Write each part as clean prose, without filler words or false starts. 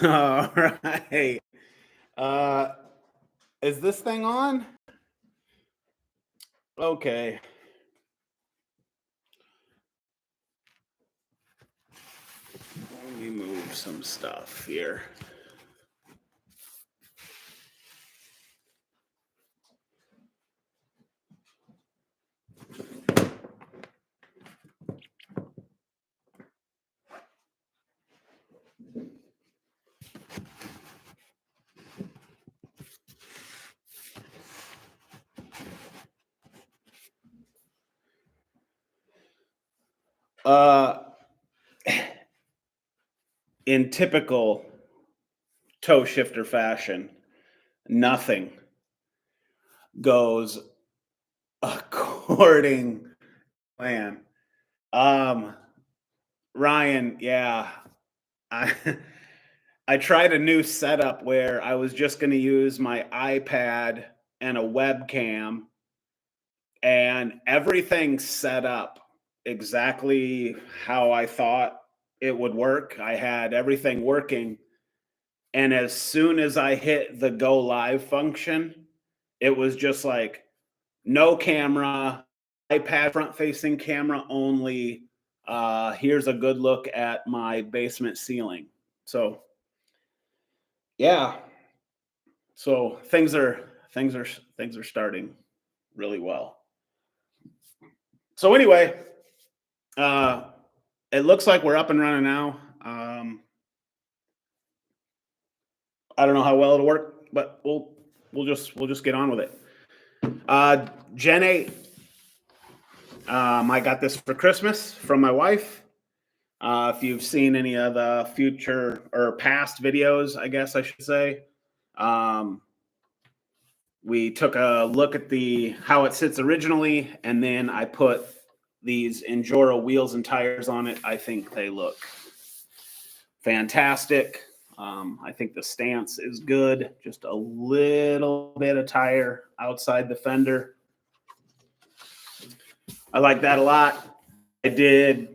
All right. Uh, is this thing on? Okay. Let me move some stuff here. Uh, in typical toe shifter fashion, nothing goes according to plan. Um, Ryan, yeah, I I tried a new setup where I was just going to use my iPad and a webcam, and everything set up exactly how I thought it would work. I had everything working, and as soon as I hit the go live function, it was just like no camera, iPad front facing camera only. Here's a good look at my basement ceiling. So, yeah, so things are starting really well. So anyway, uh it looks like we're up and running now. I don't know how well it'll work, but we'll just get on with it. Gen 8. I got this for Christmas from my wife. If you've seen any of the future or past videos, I guess I should say, um, we took a look at the how it sits originally, and then I put these Injora wheels and tires on it. I think they look fantastic. I think the stance is good. Just a little bit of tire outside the fender. I like that a lot. I did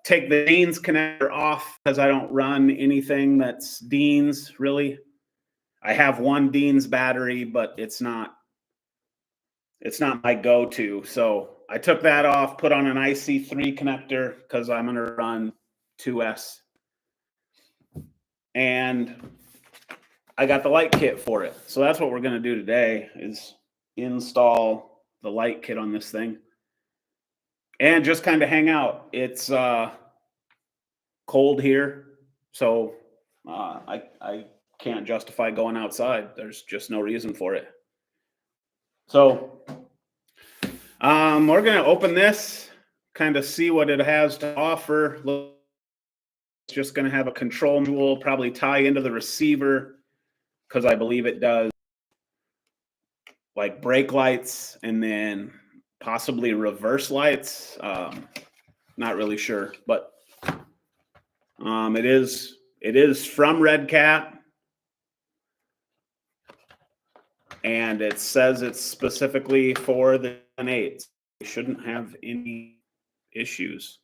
take the Dean's connector off because I don't run anything that's Dean's really. I have one Dean's battery, but it's not my go-to. So I took that off, put on an IC3 connector because I'm going to run 2S. And I got the light kit for it. So that's what we're going to do today is install the light kit on this thing and just kind of hang out. It's cold here, so I can't justify going outside. There's just no reason for it. So we're going to open this, kind of see what it has to offer. It's just going to have a control module, probably tie into the receiver because I believe it does like brake lights and then possibly reverse lights. Not really sure, but it is from Redcat, and it says it's specifically for the Gen8. You shouldn't have any issues.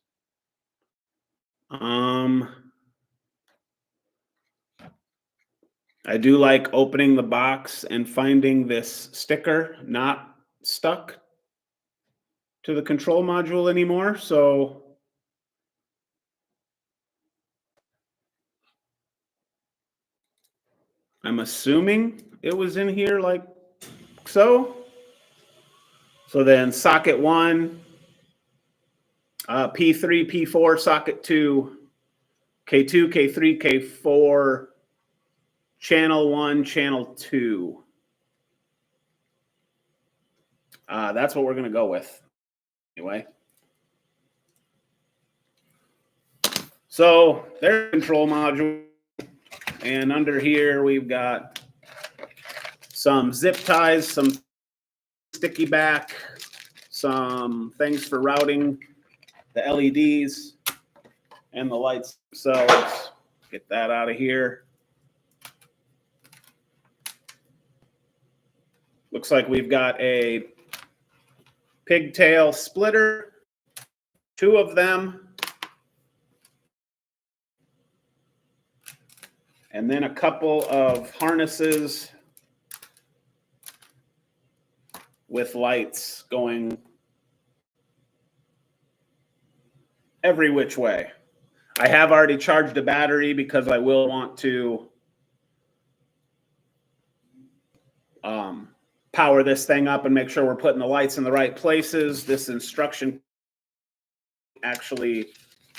I do like opening the box and finding this sticker not stuck to the control module anymore. So I'm assuming it was in here like so. So then socket 1, P3, P4, socket 2, K2, K3, K4, channel 1, channel 2. That's what we're going to go with. Anyway. So there's control module. And under here, we've got some zip ties, some sticky back, some things for routing the LEDs and the lights themselves. Get that out of here. Looks like we've got a pigtail splitter, 2 of them. And then a couple of harnesses with lights going every which way. I have already charged a battery because I will want to power this thing up and make sure we're putting the lights in the right places. This instruction actually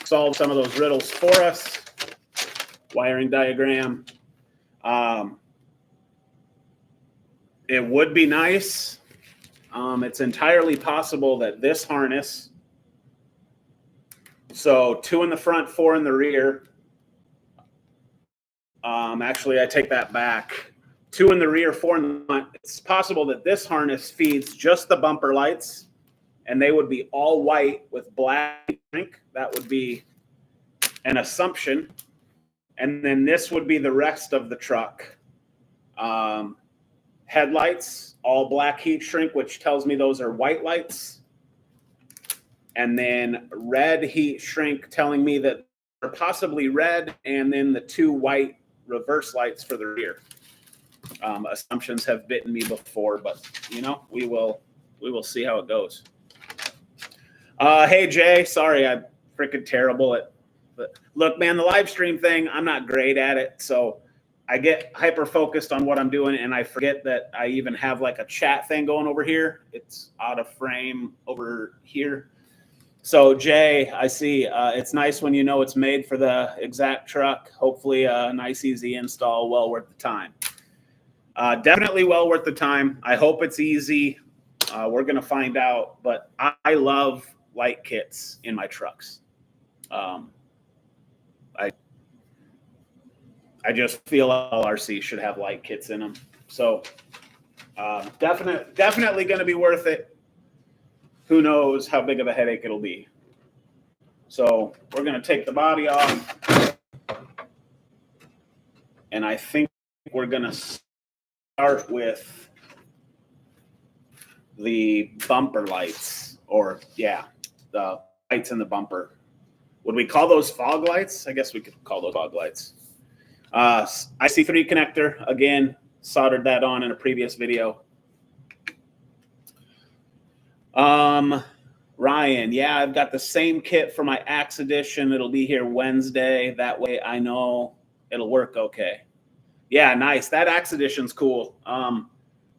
solves some of those riddles for us. Wiring diagram. It would be nice. It's entirely possible that this harness, so 2 in the front, 4 in the rear. Actually, I take that back. 2 in the rear, 4 in the front. It's possible that this harness feeds just the bumper lights, and they would be all white with black ink. That would be an assumption. And then this would be the rest of the truck. Headlights, all black heat shrink, which tells me those are white lights. And then red heat shrink telling me that they're possibly red, and then the 2 white reverse lights for the rear. Assumptions have bitten me before, but you know, we will see how it goes. Hey Jay, sorry, I'm freaking terrible at. But look, man, the live stream thing, I'm not great at it, so I get hyper focused on what I'm doing, and I forget that I even have like a chat thing going over here. It's out of frame over here. So Jay, I see. It's nice when you know it's made for the exact truck. Hopefully a nice, easy install, well worth the time. Definitely well worth the time. I hope it's easy. We're going to find out. But I love light kits in my trucks. I just feel all RC should have light kits in them. So definitely going to be worth it. Who knows how big of a headache it'll be. So we're going to take the body off. And I think we're going to start with the bumper lights, or yeah, the lights in the bumper. Would we call those fog lights? I guess we could call those fog lights. IC3 connector, again, soldered that on in a previous video. Ryan, yeah, I've got the same kit for my Axe Edition. It'll be here Wednesday. That way I know it'll work okay. Yeah, nice. That Axe Edition's cool.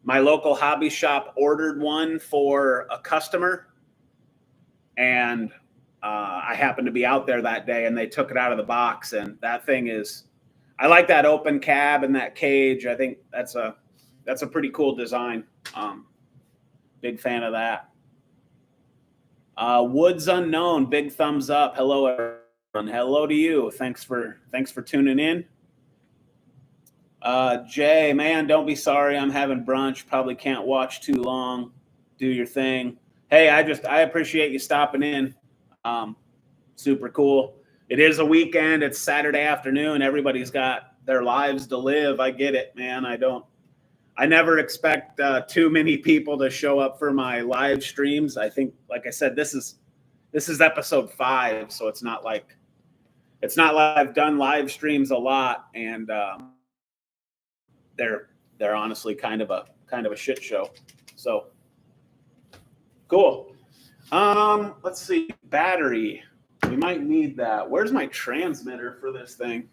My local hobby shop ordered one for a customer, and I happened to be out there that day, and they took it out of the box, and that thing is, I like that open cab and that cage. I think that's a pretty cool design. Big fan of that. Woods Unknown, big thumbs up. Hello, everyone. Hello to you. Thanks for tuning in. Jay, man, don't be sorry. I'm having brunch. Probably can't watch too long. Do your thing. Hey, I appreciate you stopping in. Super cool. It is a weekend. It's Saturday afternoon. Everybody's got their lives to live. I get it, man. I never expect too many people to show up for my live streams. I think, like I said, this is episode 5, so it's not like I've done live streams a lot, and they're honestly kind of a shit show. So cool. Let's see, battery. We might need that. Where's my transmitter for this thing?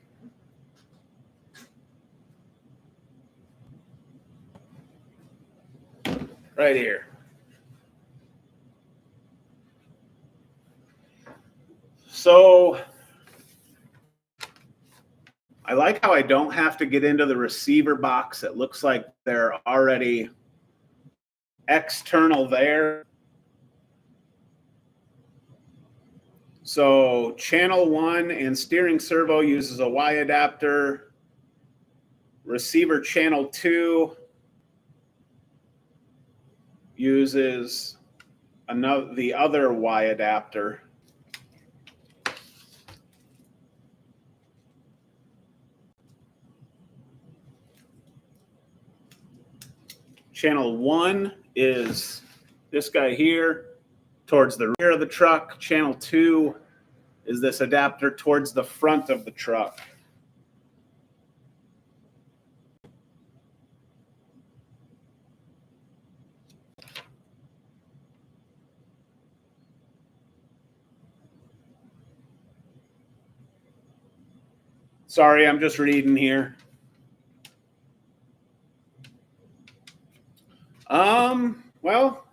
Right here. So I like how I don't have to get into the receiver box. It looks like they're already external there. So channel 1 and steering servo uses a Y adapter. Receiver channel 2 uses the other Y adapter. Channel 1 is this guy here towards the rear of the truck. Channel 2 is this adapter towards the front of the truck. Sorry, I'm just reading here. Well,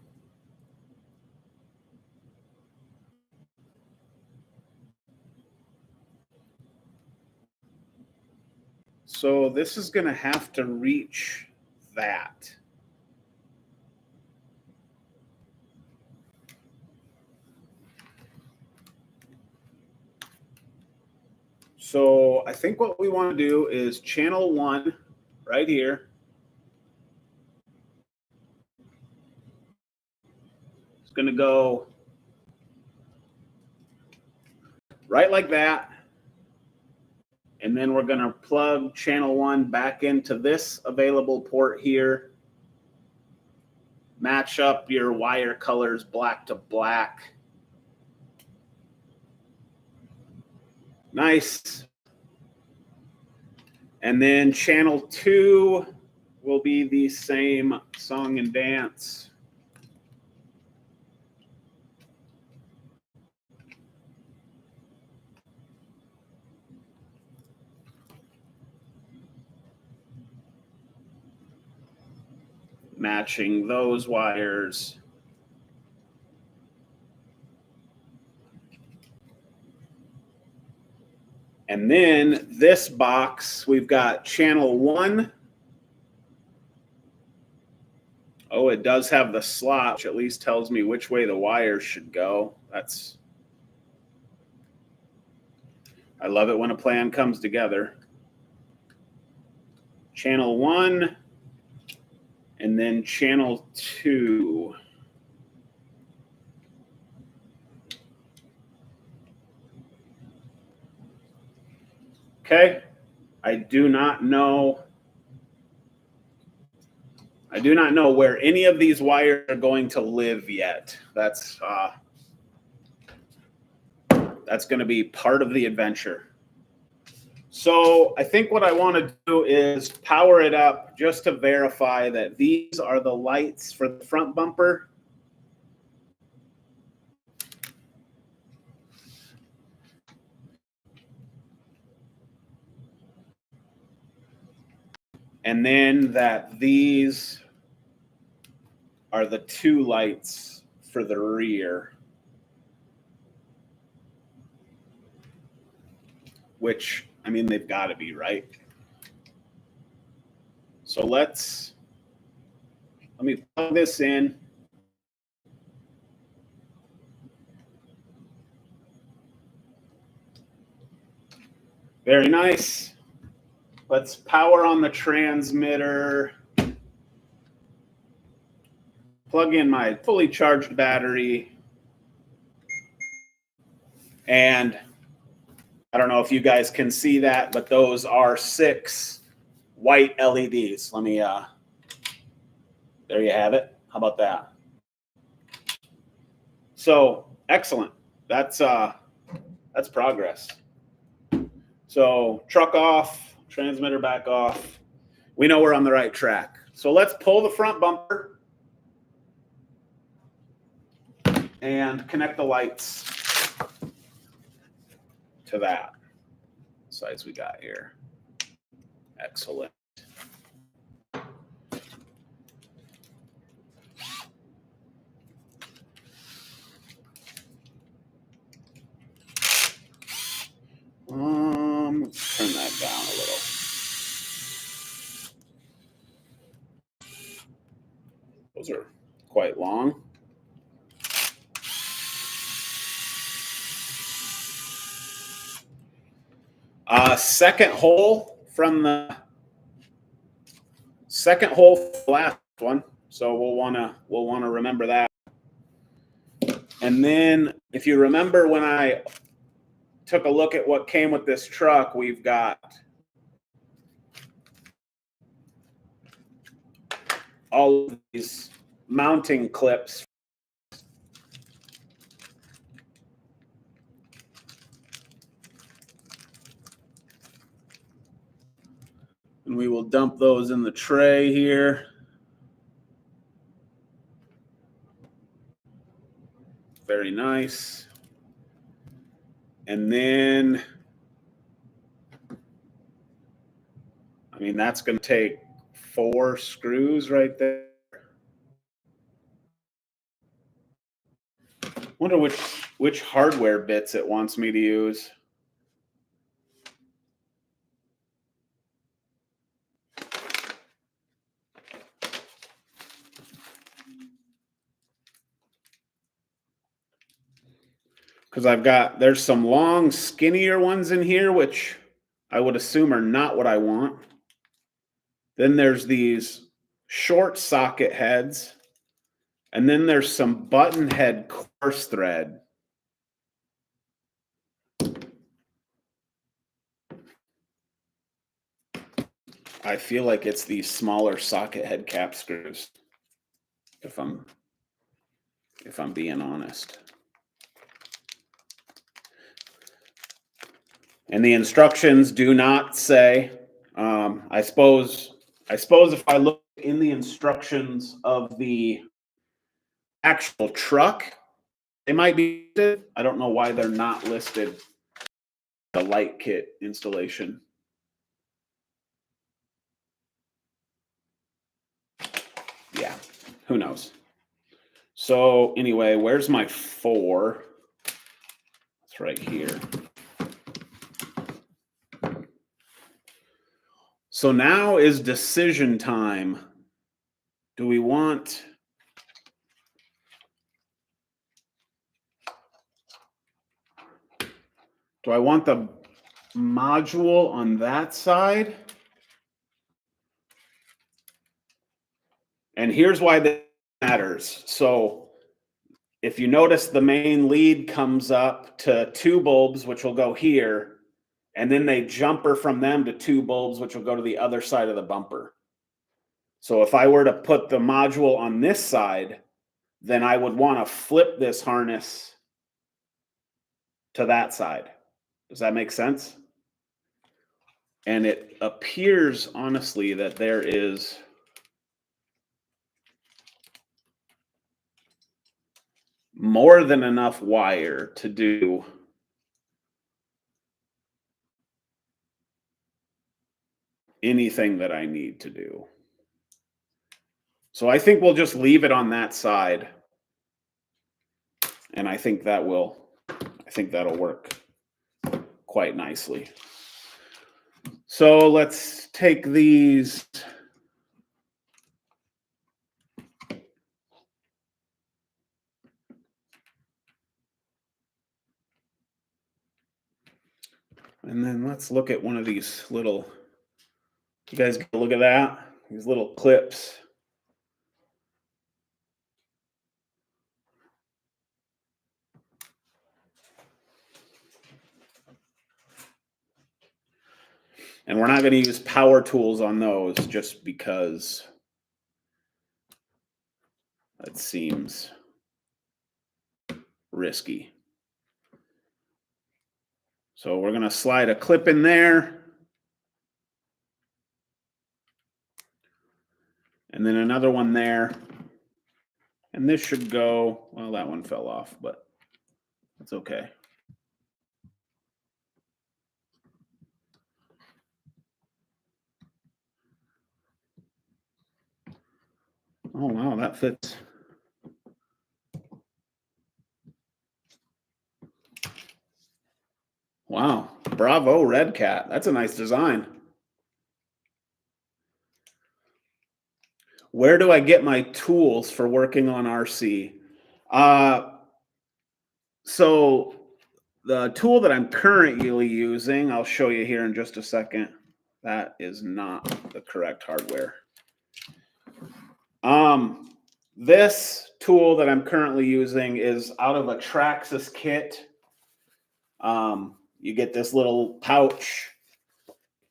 so this is going to have to reach that. So I think what we want to do is channel 1 right here. It's going to go right like that. And then we're going to plug channel 1 back into this available port here. Match up your wire colors black to black. Nice. And then channel 2 will be the same song and dance. Matching those wires. And then this box, we've got channel 1. Oh, it does have the slot, which at least tells me which way the wires should go. I love it when a plan comes together. Channel 1, and then channel 2. Okay. I do not know where any of these wires are going to live yet. That's going to be part of the adventure. So I think what I want to do is power it up just to verify that these are the lights for the front bumper. And then that these are the 2 lights for the rear. Which, I mean, they've got to be, right? So let me plug this in. Very nice. Let's power on the transmitter. Plug in my fully charged battery. And I don't know if you guys can see that, but those are 6 white LEDs. Let me, there you have it. How about that? So excellent. That's progress. So truck off, transmitter back off. We know we're on the right track. So let's pull the front bumper and connect the lights to that. Size we got here. Excellent. Let's turn that down a little. Those are quite long. Second hole from the last one. So we'll wanna remember that. And then if you remember when I took a look at what came with this truck, we've got all of these mounting clips. And we will dump those in the tray here. Very nice. And then I mean, that's going to take 4 screws right there. Wonder which hardware bits it wants me to use. Because there's some long, skinnier ones in here, which I would assume are not what I want. Then there's these short socket heads. And then there's some button head coarse thread. I feel like it's these smaller socket head cap screws, if I'm being honest. And the instructions do not say. I suppose if I look in the instructions of the actual truck, they might be listed. I don't know why they're not listed. The light kit installation. Yeah, who knows? So anyway, where's my 4? It's right here. So now is decision time. Do I want the module on that side? And here's why this matters. So if you notice, the main lead comes up to 2 bulbs, which will go here, and then they jumper from them to 2 bulbs, which will go to the other side of the bumper. So if I were to put the module on this side, then I would want to flip this harness to that side. Does that make sense? And it appears, honestly, that there is more than enough wire to do anything that I need to do. So I think we'll just leave it on that side. And I think that'll work quite nicely. So let's take these. And then let's look at one of these little, you guys get a look at that? These little clips. And we're not going to use power tools on those just because it seems risky. So we're going to slide a clip in there. And then another one there. And this should go, well, that one fell off, but that's okay. Oh, wow, that fits. Wow, bravo, Redcat. That's a nice design. Where do I get my tools for working on RC? So the tool that I'm currently using, I'll show you here in just a second. That is not the correct hardware. This tool that I'm currently using is out of a Traxxas kit. You get this little pouch.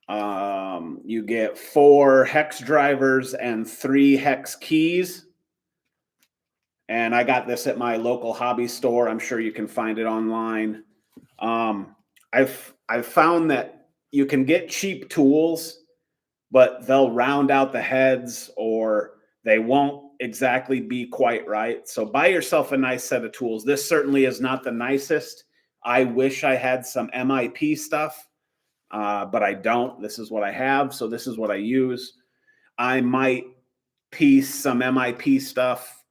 You get 4 hex drivers and 3 hex keys. And I got this at my local hobby store. I'm sure you can find it online. I've found that you can get cheap tools, but they'll round out the heads or they won't exactly be quite right. So buy yourself a nice set of tools. This certainly is not the nicest. I wish I had some MIP stuff. but I don't. This is what I have, so this is what I use. I might piece some MIP stuff.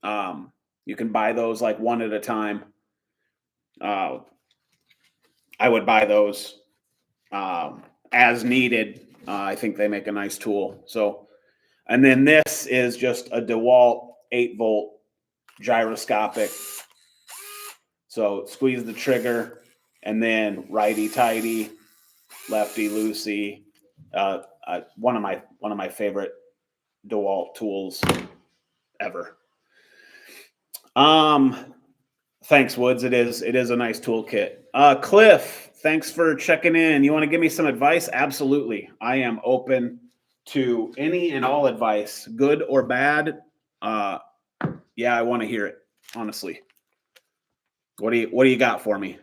You can buy those like one at a time. I would buy those as needed. I think they make a nice tool. So, and then this is just a DeWalt 8-volt gyroscopic. So squeeze the trigger, and then righty tighty, lefty loosey. One of my favorite DeWalt tools ever. Thanks, Woods. It is a nice toolkit. Cliff, thanks for checking in. You want to give me some advice? Absolutely. I am open to any and all advice, good or bad. Yeah, I want to hear it, honestly. What do you got for me?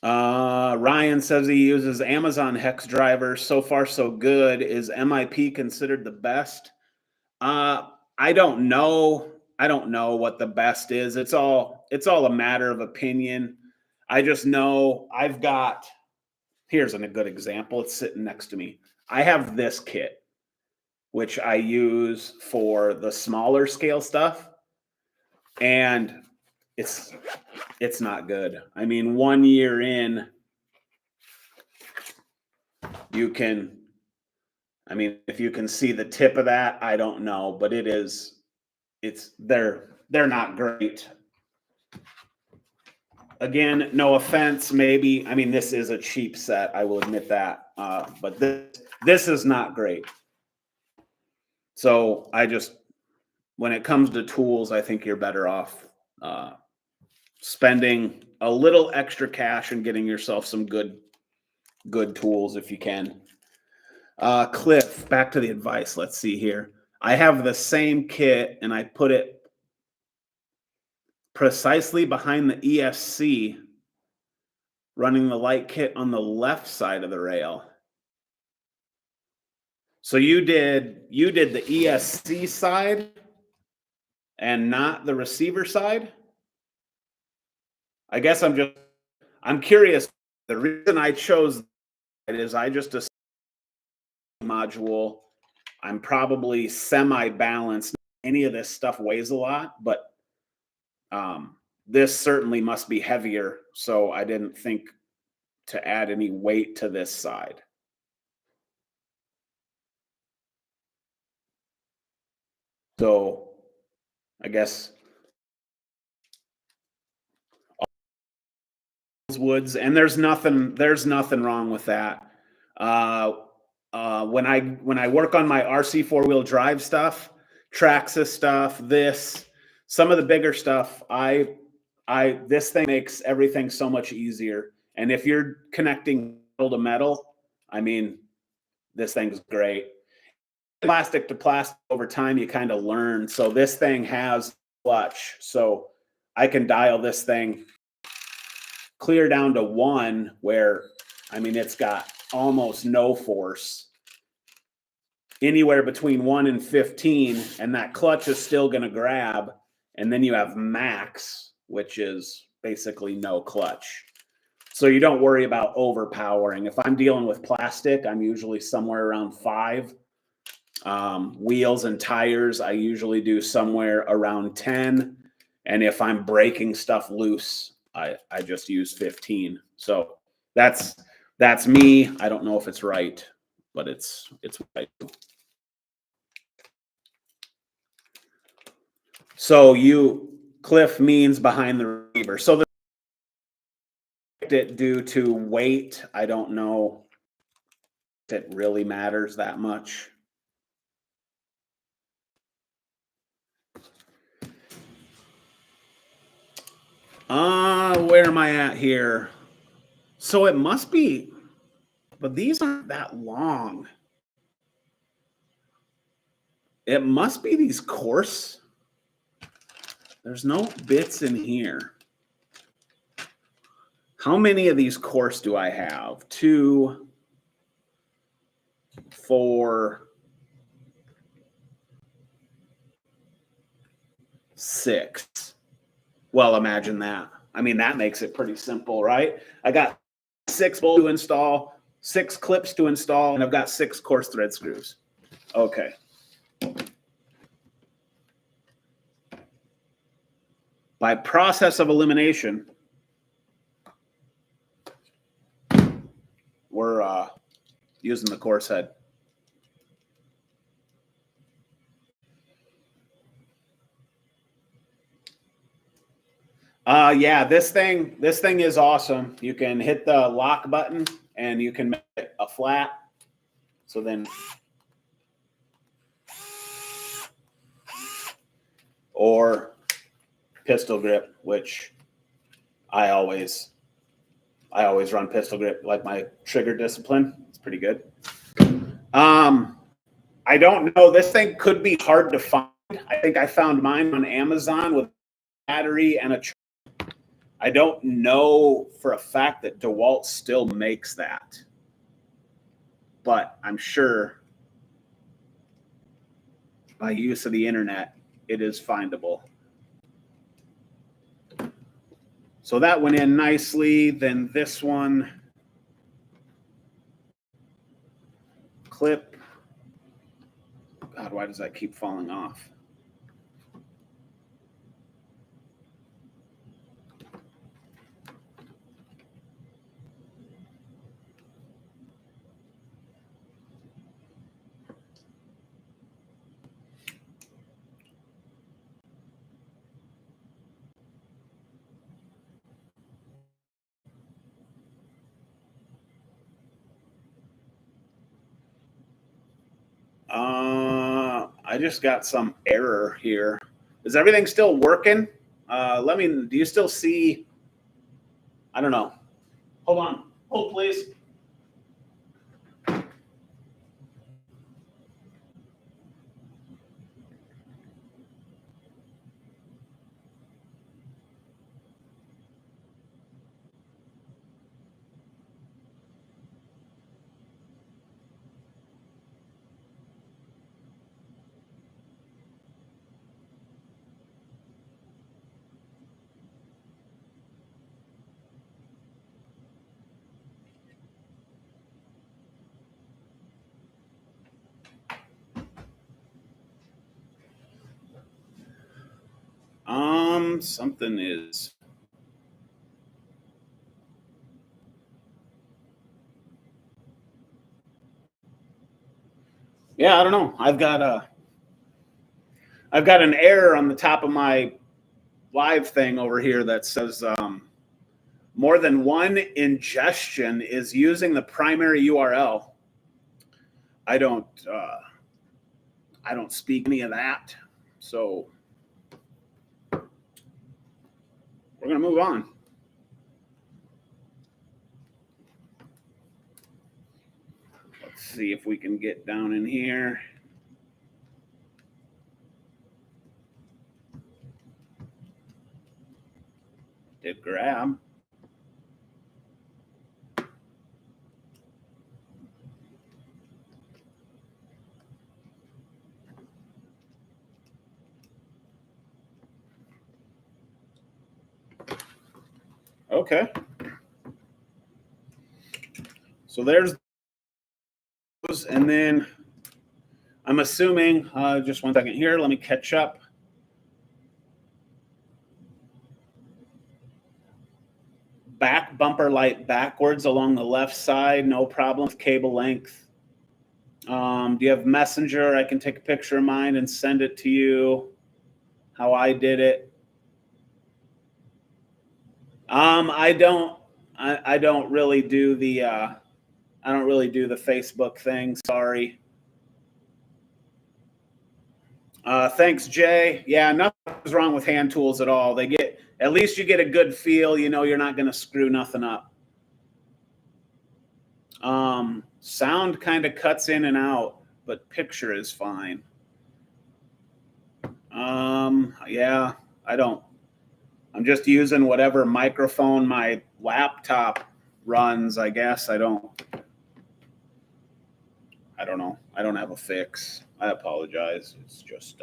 Ryan says he uses Amazon hex drivers. So far, so good. Is MIP considered the best? I don't know. I don't know what the best is. It's all a matter of opinion. I just know I've got. Here's a good example. It's sitting next to me. I have this kit, which I use for the smaller scale stuff, and it's not good. I mean, 1 year in, you can. I mean, if you can see the tip of that, I don't know, but they're not great. Again, no offense, maybe. I mean, this is a cheap set. I will admit that. But this is not great. So when it comes to tools, I think you're better off spending a little extra cash and getting yourself some good tools if you can. Cliff, back to the advice. Let's see here. I have the same kit, and I put it precisely behind the ESC, running the light kit on the left side of the rail. So you did the ESC side and not the receiver side? I guess I'm curious. The reason I chose it is I just a module. I'm probably semi-balanced. Any of this stuff weighs a lot, but this certainly must be heavier, so I didn't think to add any weight to this side. So I guess woods, and there's nothing wrong with that. When I work on my RC 4-wheel drive stuff, Traxxas stuff, some of the bigger stuff, this thing makes everything so much easier. And if you're connecting metal to metal, I mean, this thing's great. Plastic to plastic, over time, you kind of learn. So this thing has clutch, so I can dial this thing clear down to 1, where, I mean, it's got almost no force. Anywhere between 1 and 15, and that clutch is still going to grab. And then you have max, which is basically no clutch. So you don't worry about overpowering. If I'm dealing with plastic, I'm usually somewhere around 5. Wheels and tires, I usually do somewhere around 10. And if I'm breaking stuff loose, I just use 15. So that's me. I don't know if it's right, but it's right. So Cliff means behind the receiver. So it due to weight, I don't know if it really matters that much. Where am I at here? So it must be, but these aren't that long. It must be these coarse. There's no bits in here. How many of these course do I have? 2, 4, 6. Well, imagine that. I mean, that makes it pretty simple, right? I got 6 bolts to install, 6 clips to install, and I've got 6 coarse thread screws. Okay. By process of elimination, we're using the coarse head. Yeah, this thing is awesome. You can hit the lock button and you can make it a flat. So then, or pistol grip, which I always run pistol grip, like my trigger discipline. It's pretty good. I don't know. This thing could be hard to find. I think I found mine on Amazon with a battery and a. I don't know for a fact that DeWalt still makes that, but I'm sure by use of the internet, it is findable. So that went in nicely. Then this one, clip. God, why does that keep falling off? I just got some error here. Is everything still working? Do you still see? I don't know. Hold on. Hold, please. Something is. Yeah, I don't know. I've got an error on the top of my live thing over here that says more than one ingestion is using the primary URL. I don't speak any of that, so we're gonna move on. Let's see if we can get down in here. Did grab. Okay. So there's those, and then I'm assuming, just 1 second here, let me catch up. Back bumper light backwards along the left side, no problem with cable length. Do you have Messenger? I can take a picture of mine and send it to you. How I did it. I don't really do the Facebook thing. Sorry. Thanks, Jay. Yeah, nothing's wrong with hand tools at all. At least you get a good feel. You know, you're not going to screw nothing up. Sound kind of cuts in and out, but picture is fine. Yeah, I'm just using whatever microphone my laptop runs, I guess. I don't know. I don't have a fix. I apologize. It's just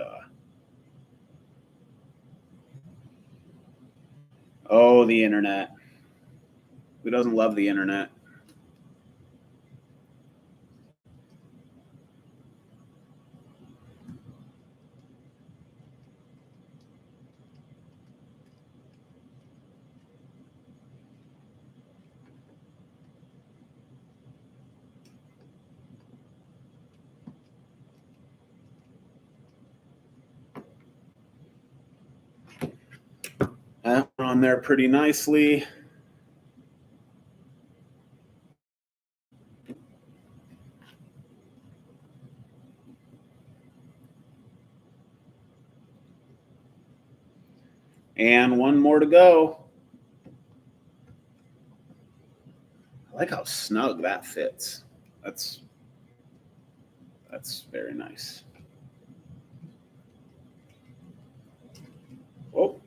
Oh, the internet. Who doesn't love the internet? That went on there pretty nicely. And one more to go. I like how snug that fits. That's very nice. Oh.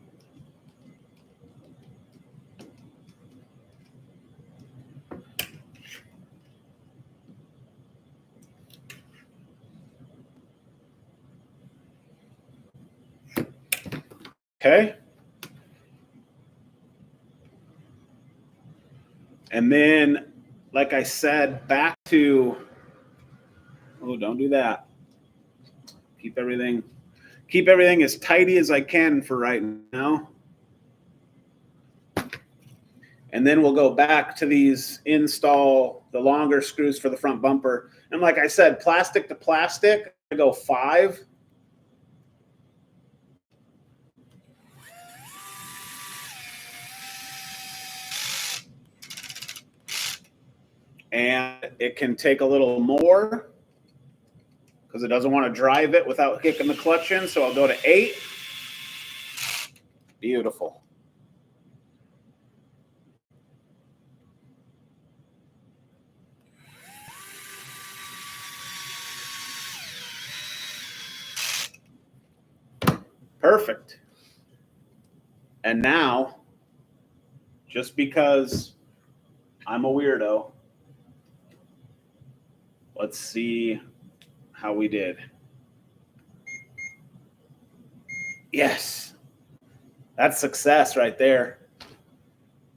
Okay. And then, like I said, back to, oh, don't do that. Keep everything as tidy as I can for right now. And then we'll go back to these install the longer screws for the front bumper. And like I said, plastic to plastic, I go 5. And it can take a little more because it doesn't want to drive it without kicking the clutch in. So I'll go to 8. Beautiful. Perfect. And now, just because I'm a weirdo, let's see how we did. Yes. That's success right there.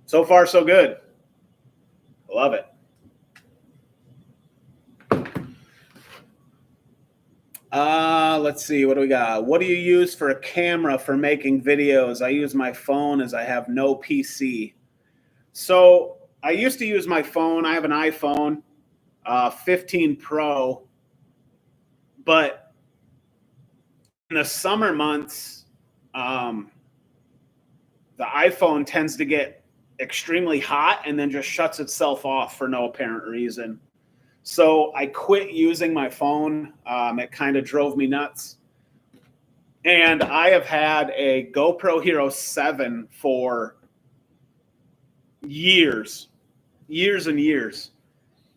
So far, so good. Love it. Let's see. What do we got? What do you use for a camera for making videos? I use my phone as I have no PC. So I used to use my phone. I have an iPhone 15 Pro. But in the summer months, the iPhone tends to get extremely hot and then just shuts itself off for no apparent reason. So I quit using my phone. It kind of drove me nuts. And I have had a GoPro Hero 7 for years and years.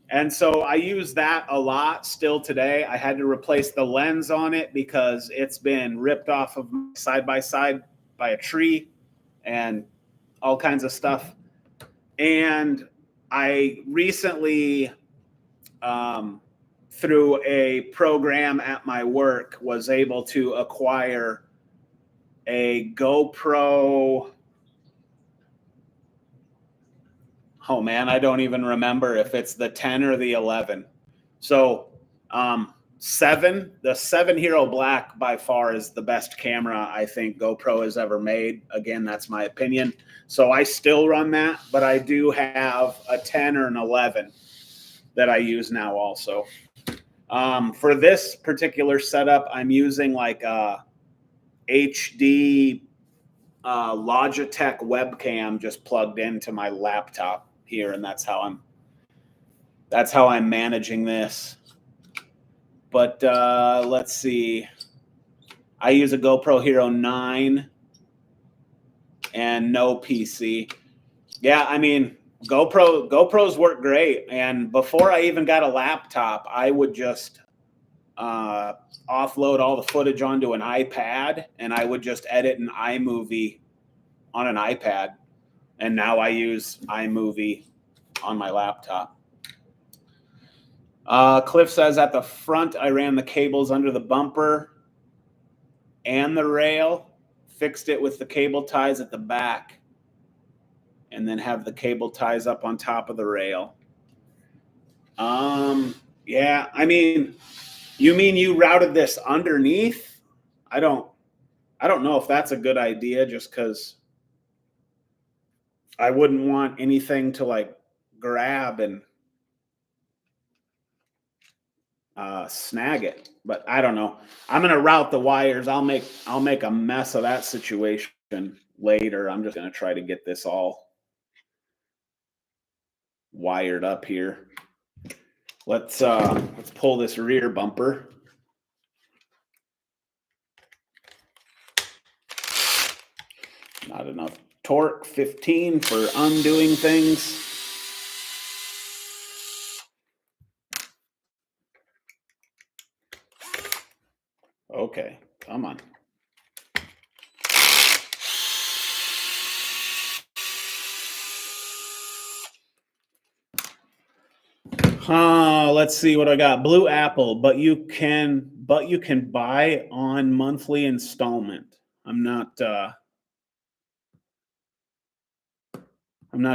And so I use that a lot still today. I had to replace the lens on it because it's been ripped off of side by side by a tree and all kinds of stuff. And I recently, through a program at my work, was able to acquire a GoPro. Oh man, I don't even remember if it's the 10 or the 11. So, 7, the 7 Hero Black by far is the best camera I think GoPro has ever made. Again, that's my opinion. So I still run that, but I do have a 10 or an 11 that I use now also. For this particular setup, I'm using like a HD Logitech webcam just plugged into my laptop here, and that's how I'm managing this. But let's see. I use a GoPro Hero 9 and no PC. Yeah, I mean, GoPros work great. And before I even got a laptop, I would just offload all the footage onto an iPad, and I would just edit an iMovie on an iPad. And now I use iMovie on my laptop. Cliff says at the front, I ran the cables under the bumper and the rail, fixed it with the cable ties at the back. and then have the cable ties up on top of the rail. Yeah, I mean, you mean you routed this underneath? I don't know if that's a good idea, just because I wouldn't want anything to like grab and snag it. But I don't know. I'm gonna route the wires. I'll make a mess of that situation later. I'm just gonna try to get this all wired up here. Let's pull this rear bumper. Not enough torque, 15 for undoing things. Okay, come on. Let's see what I got. Blue Apple, but you can buy on monthly installment. I'm not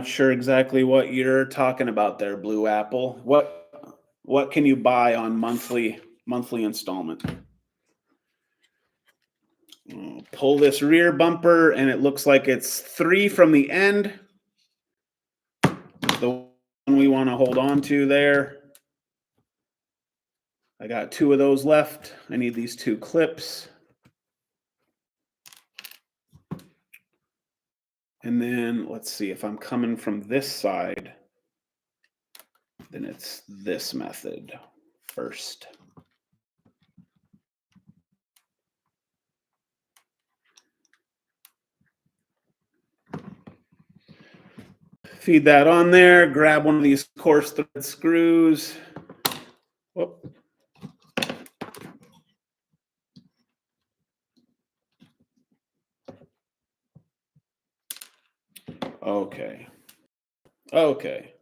sure exactly what you're talking about there, Blue Apple. What can you buy on monthly installment? Pull this rear bumper, and it looks like it's 3 from the end. The one we want to hold on to there. I got 2 of those left. I need these 2 clips. And then let's see, if I'm coming from this side, then it's this method first. Feed that on there, grab one of these coarse thread screws. Whoop. Okay. Okay.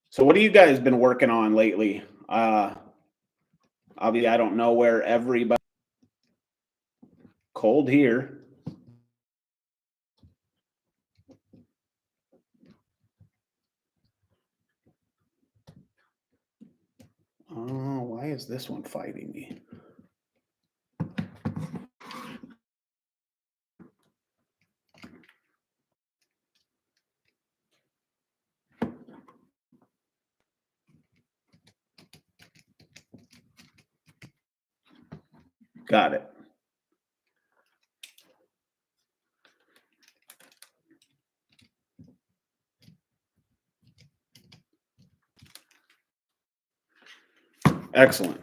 So what have you guys been working on lately? Obviously, I don't know where everybody. Cold here. Oh, why is this one fighting me? Got it. Excellent.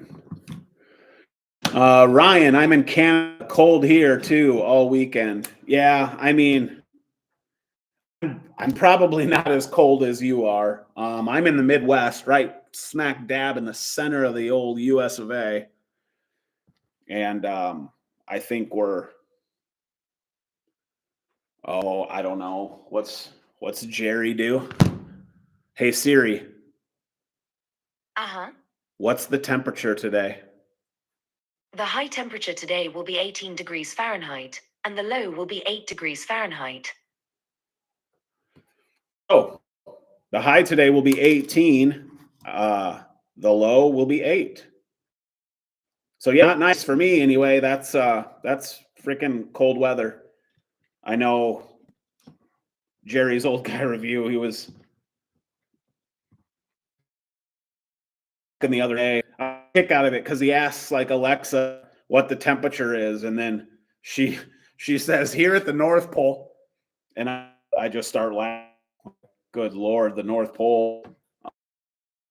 Ryan, I'm in Canada, cold here too, all weekend. Yeah, I mean, I'm probably not as cold as you are. I'm in the Midwest, right smack dab in the center of the old US of A. And I think we're, oh, I don't know. What's Jerry do? Hey Siri, Uh-huh. what's the temperature today? The high temperature today will be 18 degrees Fahrenheit, and the low will be 8 degrees Fahrenheit. Oh, the high today will be 18. The low will be 8. So yeah, not nice for me anyway. That's freaking cold weather. I know Jerry's old guy review, he was the other day, a kick out of it because he asks like Alexa what the temperature is, and then she says here at the North Pole, and I just start laughing. Good Lord, the North Pole,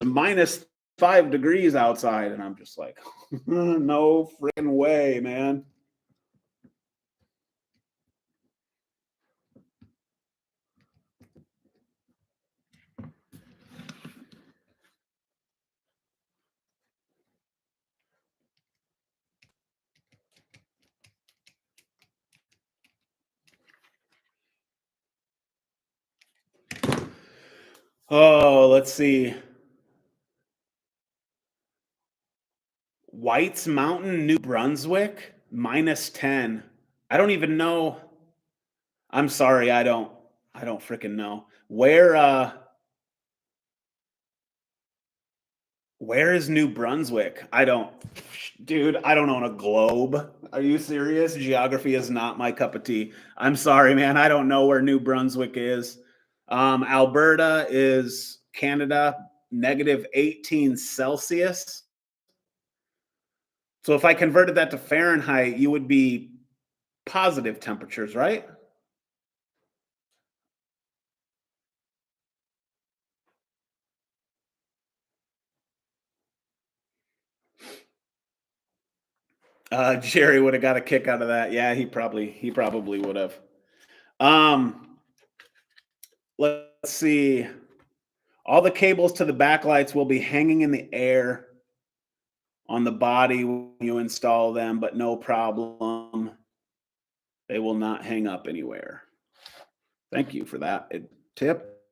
minus 5 degrees outside, and I'm just like, no freaking way, man. Oh, let's see. White's Mountain, New Brunswick, -10. I don't even know. I'm sorry, I don't freaking know. Where is New Brunswick? Dude, I don't own a globe. Are you serious? Geography is not my cup of tea. I'm sorry, man. I don't know where New Brunswick is. Alberta is Canada, -18 Celsius. So if I converted that to Fahrenheit, you would be positive temperatures, right? Jerry would have got a kick out of that. Yeah, he probably would have. Um, let's see. All the cables to the backlights will be hanging in the air on the body when you install them, but no problem. They will not hang up anywhere. Thank you for that tip.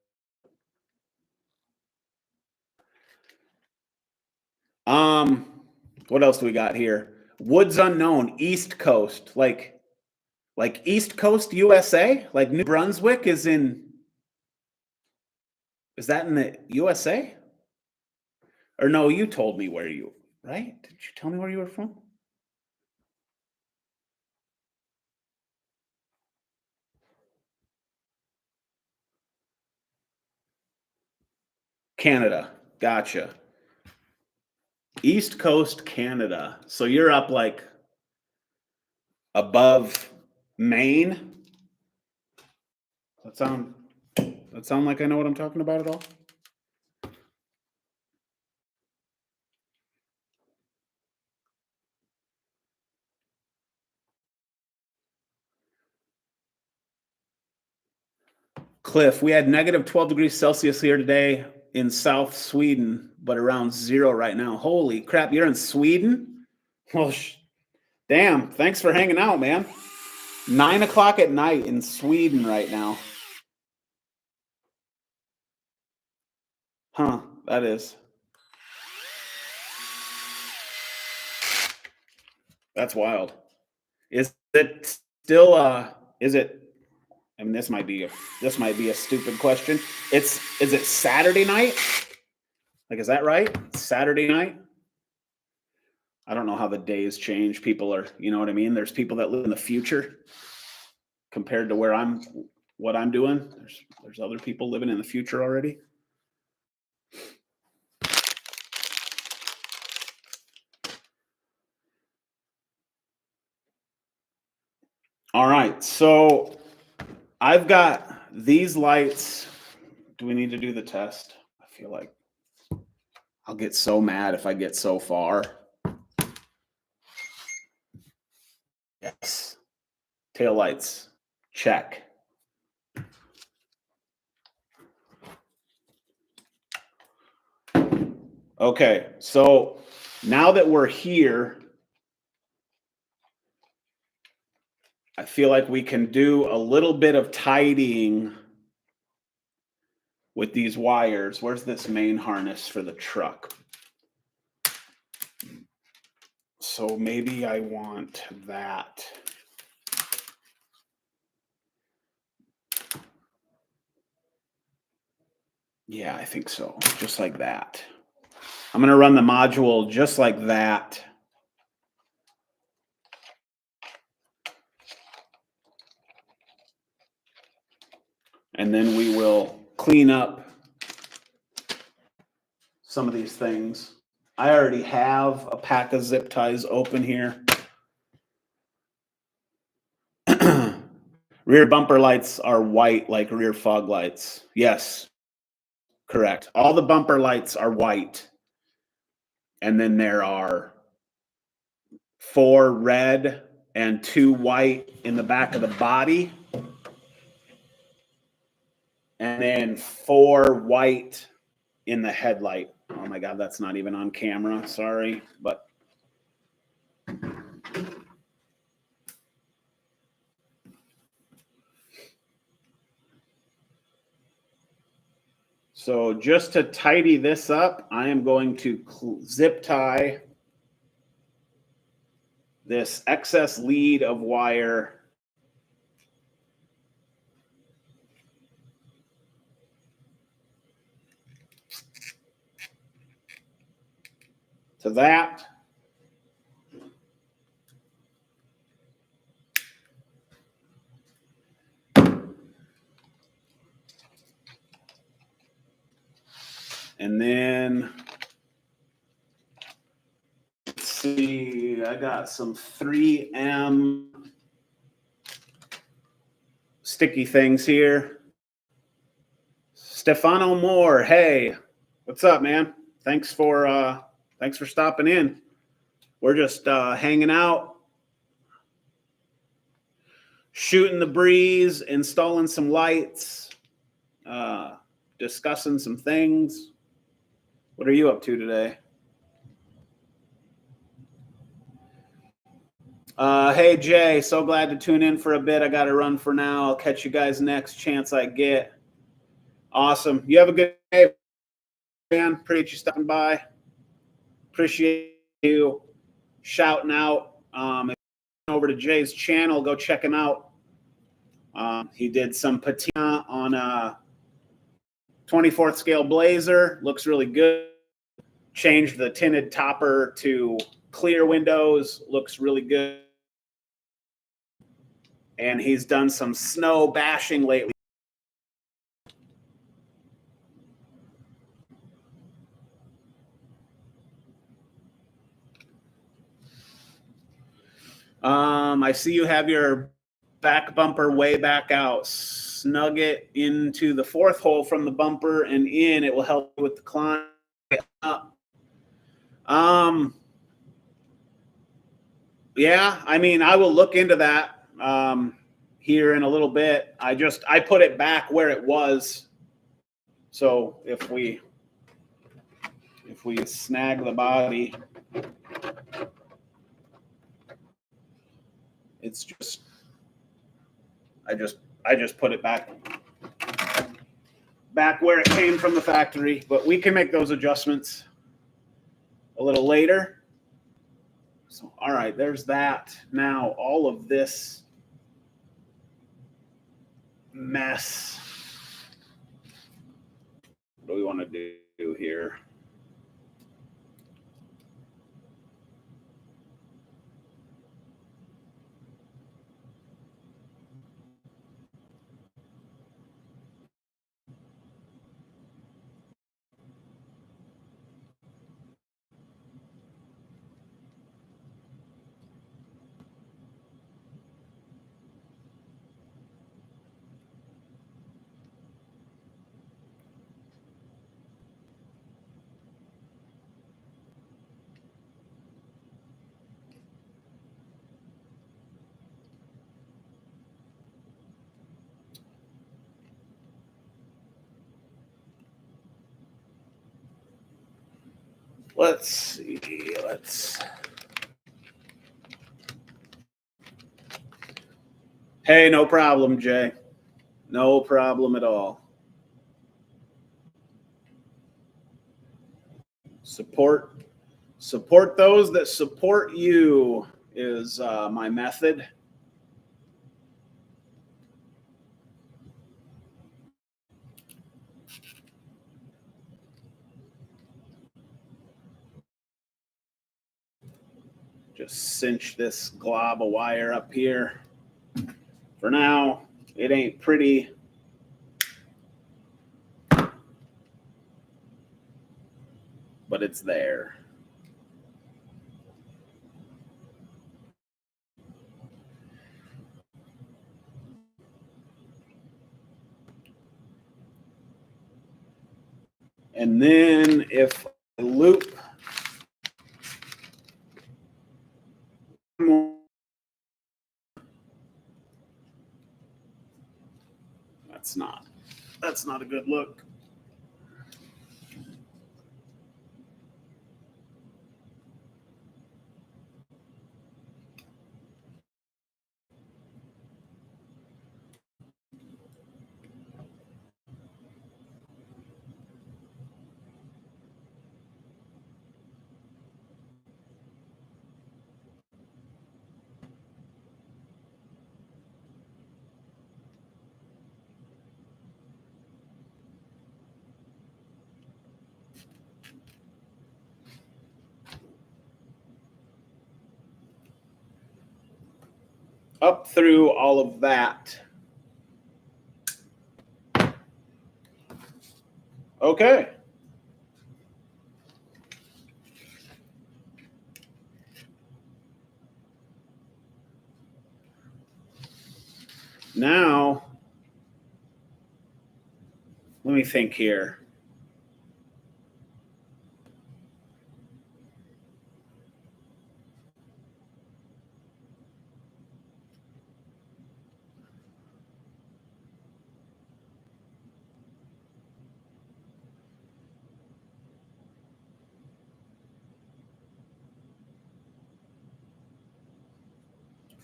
What else do we got here? Woods unknown, East Coast, like East Coast USA, like New Brunswick is that in the USA? Or no, you told me where you, right? Did you tell me where you were from? Canada. Gotcha. East Coast Canada. So you're up like above Maine. That sound that sound like I know what I'm talking about at all? Cliff, we had -12 degrees Celsius here today in South Sweden, but around 0 right now. Holy crap, you're in Sweden? Well, damn, thanks for hanging out, man. 9 o'clock at night in Sweden right now. Huh, that is. That's wild. Is it still is it I mean this might be a stupid question. Is it Saturday night? Like is that right? Saturday night? I don't know how the days change. People are, you know what I mean? There's people that live in the future compared to what I'm doing. There's other people living in the future already. All right. So I've got these lights. Do we need to do the test? I feel like I'll get so mad if I get so far. Yes. Tail lights. Check. Okay. So now that we're here, I feel like we can do a little bit of tidying with these wires. Where's this main harness for the truck? So maybe I want that. Yeah, I think so. Just like that. I'm going to run the module just like that. And then we will clean up some of these things. I already have a pack of zip ties open here. Rear bumper lights are white like rear fog lights. Yes, correct. All the bumper lights are white. And then there are 4 red and 2 white in the back of the body. And then 4 white in the headlight. Oh my God, that's not even on camera. Sorry, but so just to tidy this up, I am going to zip tie this excess lead of wire to that. And then, let's see, I got some 3M sticky things here. Stefano Moore, hey, what's up, man? Thanks for stopping in. We're just hanging out, shooting the breeze, installing some lights, discussing some things. What are you up to today? Hey, Jay, so glad to tune in for a bit. I got to run for now. I'll catch you guys next chance I get. Awesome. You have a good day, man. Appreciate you stopping by. Appreciate you shouting out. If you're over to Jay's channel, go check him out. He did some patina on a 24th scale Blazer. Looks really good. Changed the tinted topper to clear windows. Looks really good. And he's done some snow bashing lately. I see you have your back bumper way back out. Snug it into the fourth hole from the bumper and in. It will help with the climb up. Yeah, I mean, I will look into that here in a little bit. I put it back where it was. So if we snag the body, it's just I just put it back where it came from the factory, but we can make those adjustments a little later. So, all right, there's that. Now, all of this mess. What do we want to do here? Let's see. Hey, no problem, Jay. No problem at all. Support those that support you is my method. Just cinch this glob of wire up here. For now, it ain't pretty. But it's there. And then if I loop more, that's not a good look. up through all of that. Okay. Now, let me think here.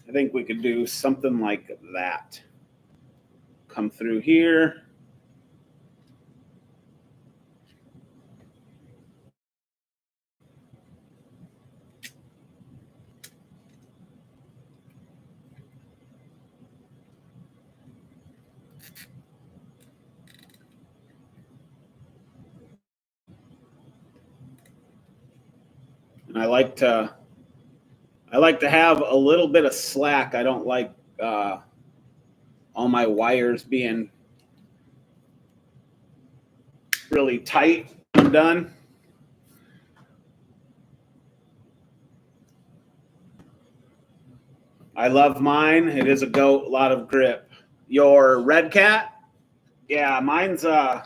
I think we could do something like that. Come through here. And I like to have a little bit of slack. I don't like all my wires being really tight when I'm done. I love mine. It is a goat, a lot of grip. Your Redcat? Yeah, mine's I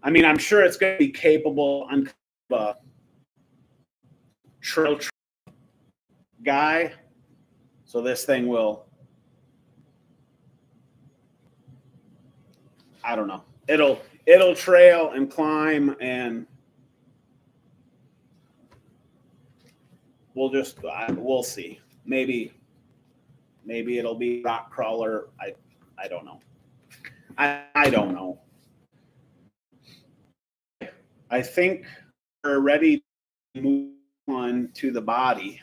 mean, I'm sure it's going to be capable. I'm a trail guy, so this thing will, I don't know. It'll trail and climb, and we'll see. Maybe it'll be rock crawler. I don't know. I don't know. I think we're ready to move on to the body.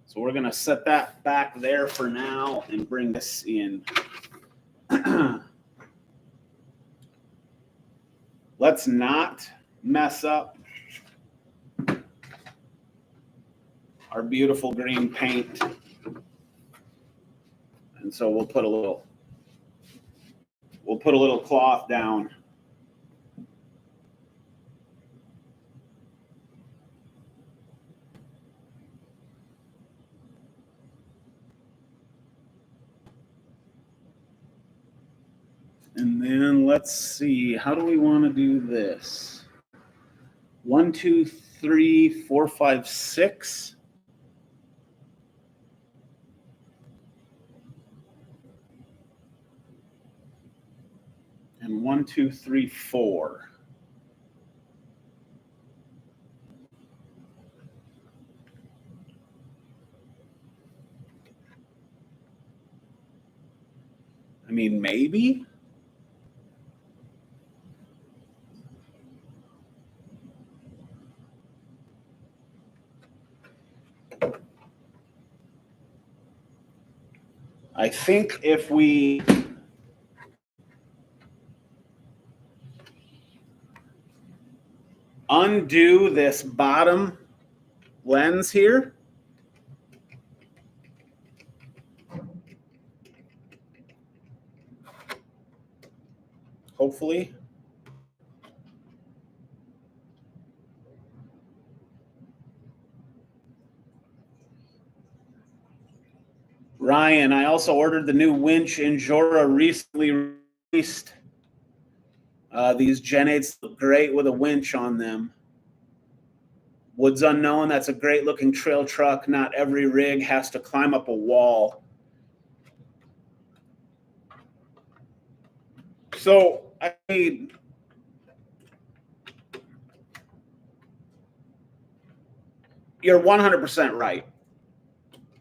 So we're going to set that back there for now and bring this in. Let's not mess up our beautiful green paint. And so we'll put a little cloth down. And then let's see, how do we want to do this? 1, 2, 3, 4, 5, 6. And 1, 2, 3, 4. I mean, maybe. I think if we undo this bottom lens here, hopefully. Ryan, I also ordered the new winch in Jora recently released. These Gen8s look great with a winch on them. Woods Unknown, that's a great looking trail truck. Not every rig has to climb up a wall. So, I mean, you're 100% right.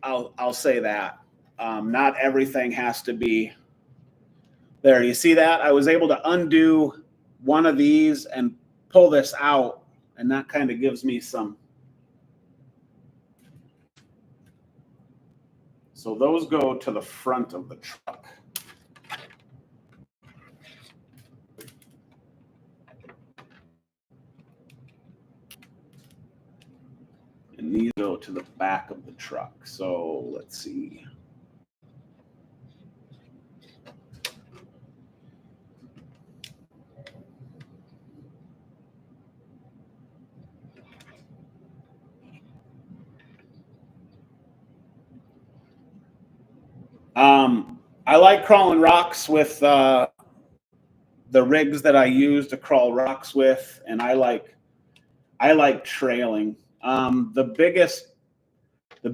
I'll say that. Not everything has to be there. You see that? I was able to undo one of these and pull this out, and that kind of gives me some. So those go to the front of the truck. And and these go to the back of the truck. So let's see. I like crawling rocks with the rigs that I use to crawl rocks with, and I like trailing. The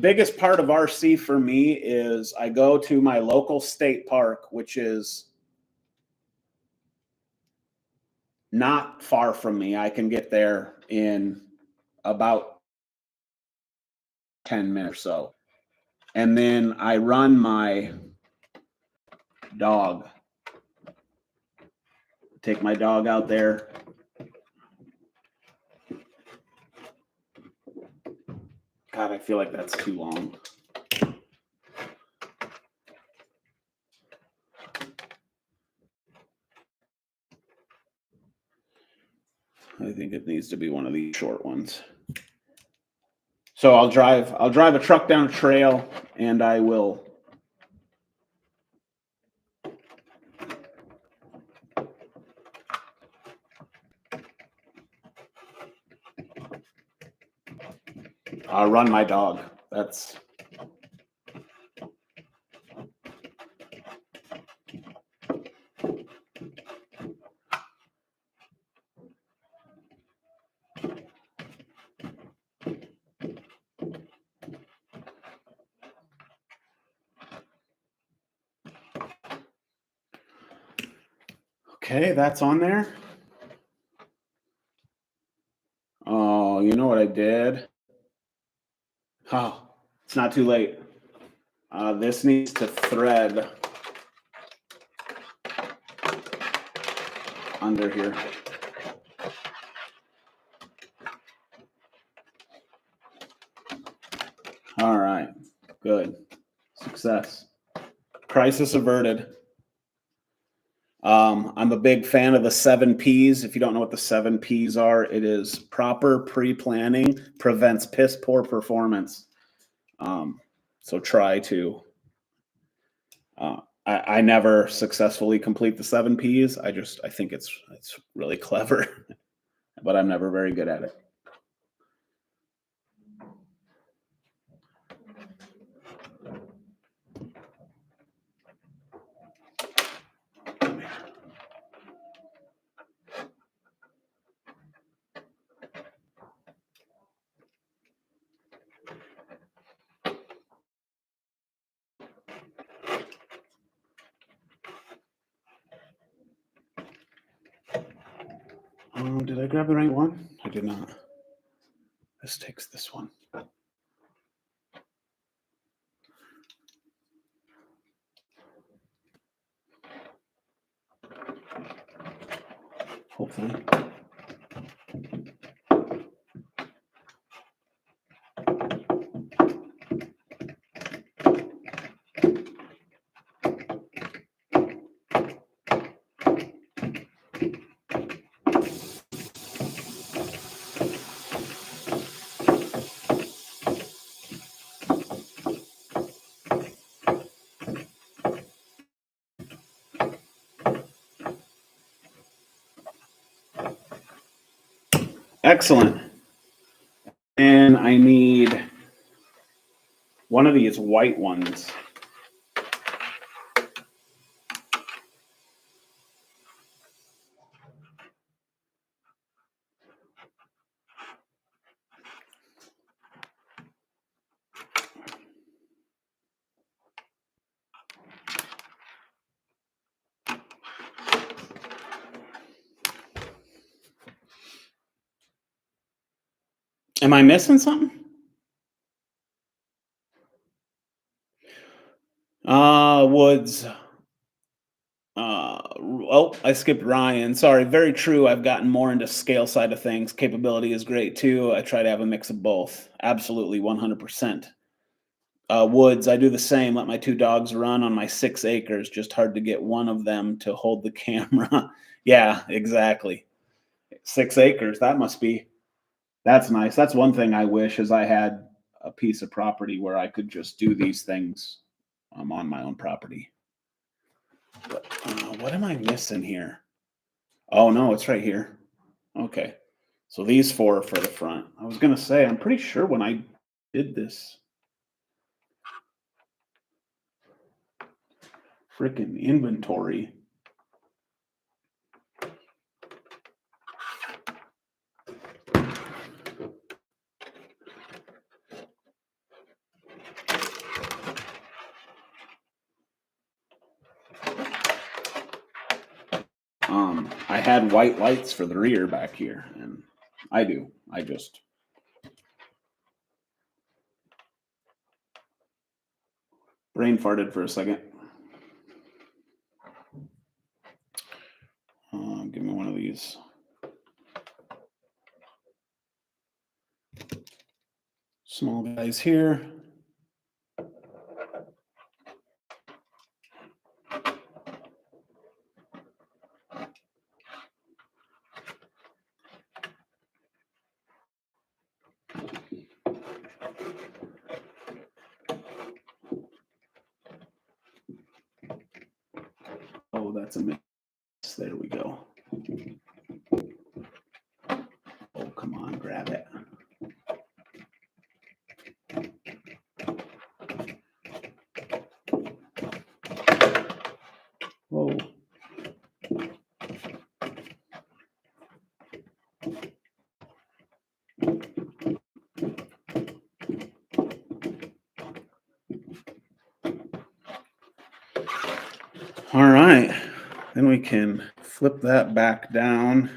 biggest part of RC for me is I go to my local state park, which is not far from me. I can get there in about 10 minutes or so. And then I run my dog. Take my dog out there. God, I feel like that's too long. I think it needs to be one of these short ones. So I'll drive a truck down a trail, and I will run my dog. That's okay. That's on there. Oh, you know what I did? Oh, it's not too late. This needs to thread under here. All right, good. Success. Crisis averted. I'm a big fan of the 7 Ps. If you don't know what the 7 Ps are, it is proper pre-planning prevents piss poor performance. So try to. I never successfully complete the 7 Ps. I think it's really clever, but I'm never very good at it. Did I grab the right one? I did not. This takes this one. Hopefully. Excellent. And I need one of these white ones. Am I missing something? Woods. I skipped Ryan. Sorry. Very true. I've gotten more into scale side of things. Capability is great too. I try to have a mix of both. Absolutely, 100%. Woods. I do the same. Let my 2 dogs run on my 6 acres. Just hard to get one of them to hold the camera. Yeah, exactly. 6 acres. That must be That's nice. That's one thing I wish is I had a piece of property where I could just do these things on my own property. But what am I missing here? Oh no, it's right here. Okay. So these four are for the front. I was gonna say, I'm pretty sure when I did this freaking inventory, I had white lights for the rear back here, and I do. I just brain farted for a second. Give me one of these. Small guys here. Oh, that's a mix. There we go. Oh, come on, grab it. Whoa. All right, then we can flip that back down.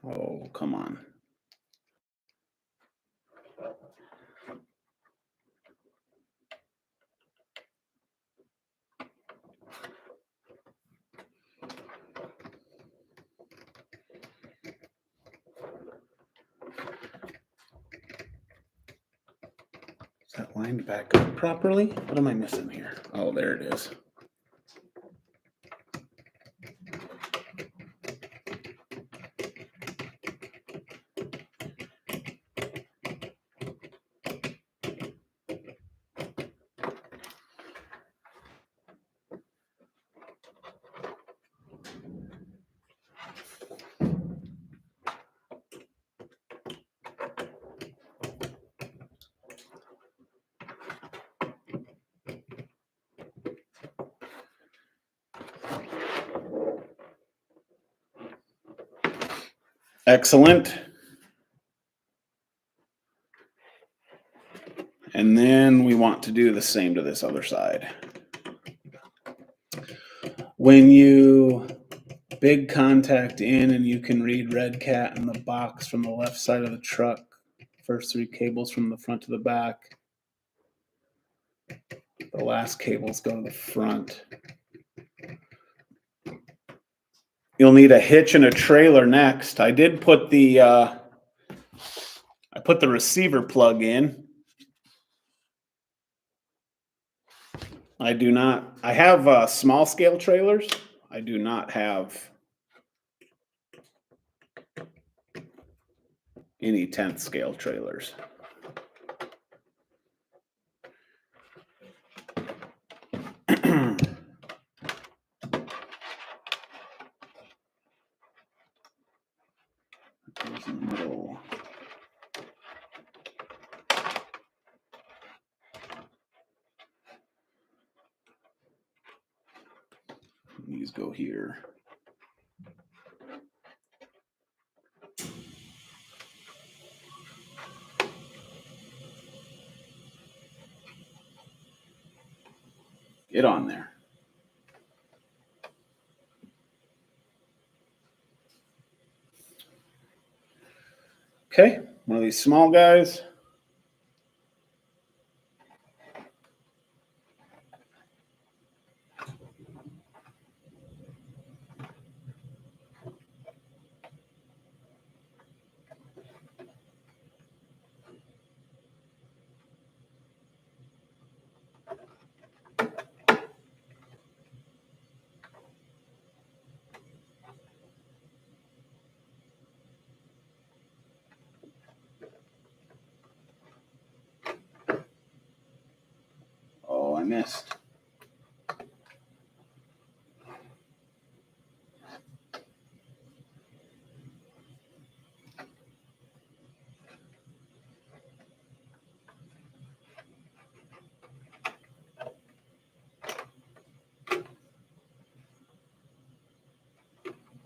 Oh, come on. Is that lined back up properly? What am I missing here? Oh, there it is. Excellent. And then we want to do the same to this other side. When you big contact in and you can read Redcat in the box from the left side of the truck, first three cables from the front to the back. The last cables go to the front. You'll need a hitch and a trailer next. I did put the receiver plug in. I have small scale trailers. I do not have any 10th scale trailers. These go here. Get on there. Okay, one of these small guys.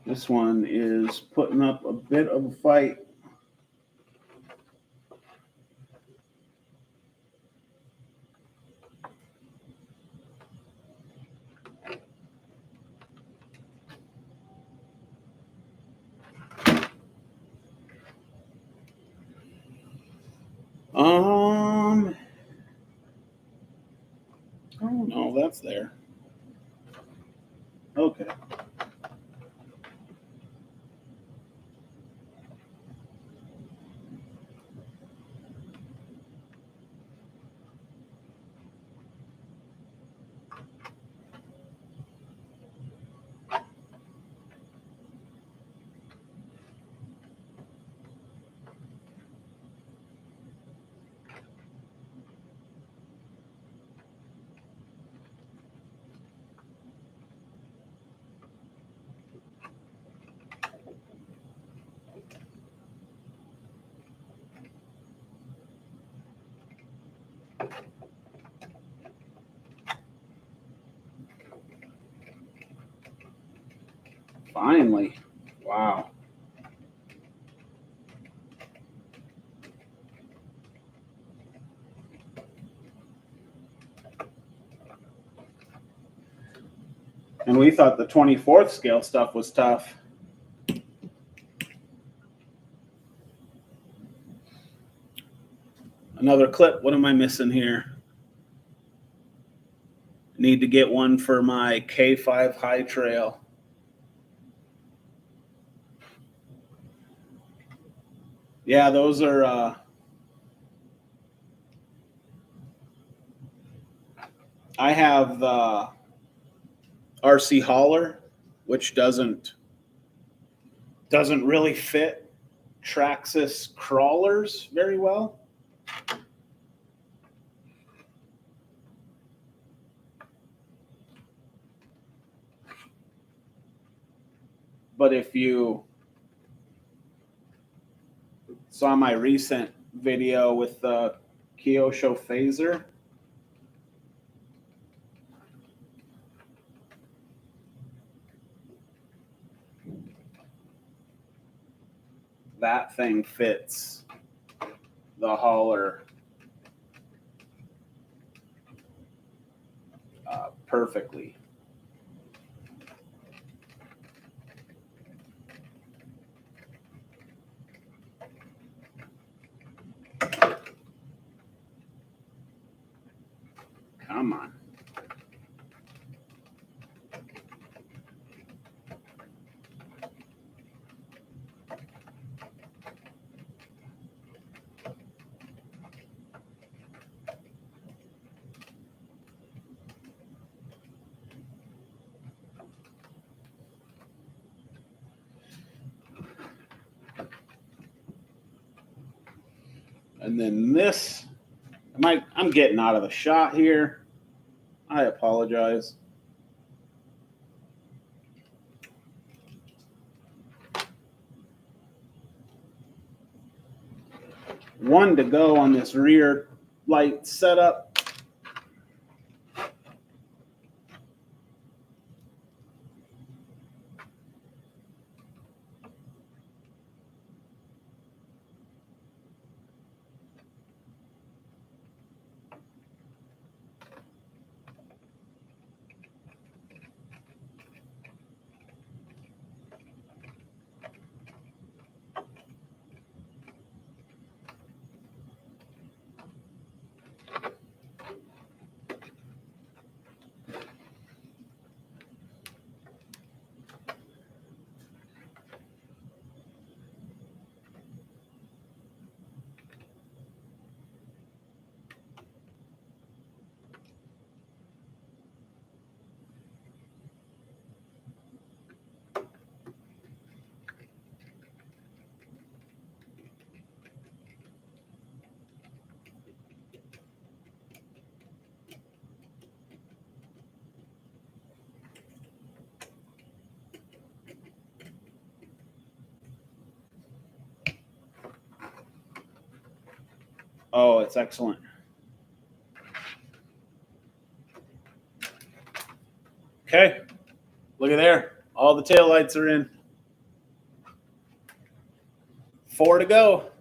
This one is putting up a bit of a fight. Oh no, that's there. Okay. Finally. Wow. And we thought the 24th scale stuff was tough. Another clip. What am I missing here? Need to get one for my K5 high trail. Yeah, those are I have the RC hauler, which doesn't really fit Traxxas crawlers very well. But if you saw my recent video with the Kyosho phaser, that thing fits the hauler perfectly. Come on. And then this, I'm getting out of the shot here. I apologize. One to go on this rear light setup. Oh, it's excellent. Okay, look at there. All the taillights are in. 4 to go.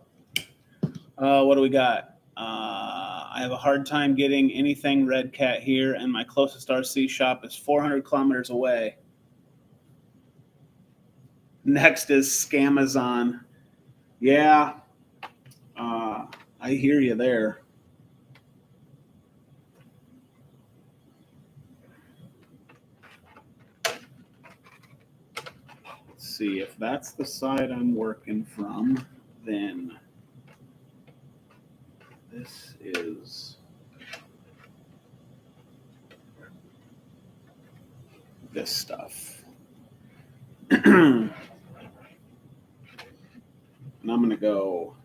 What do we got? I have a hard time getting anything Redcat here, and my closest RC shop is 400 kilometers away. Next is Scamazon. Yeah, I hear you there. Let's see, if that's the side I'm working from, then this is this stuff. And I'm going to go.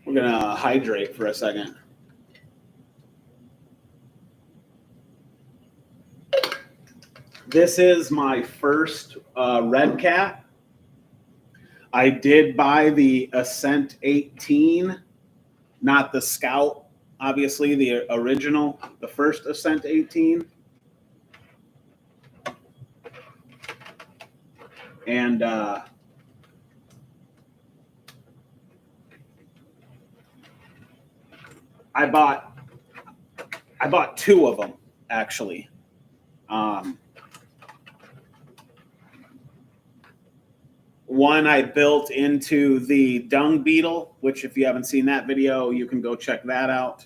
We're going to hydrate for a second. This is my first Redcat. I did buy the Ascent 18, not the Scout, obviously, the original, the first Ascent 18. And I bought 2 of them, actually. One I built into the dung beetle, which if you haven't seen that video, you can go check that out.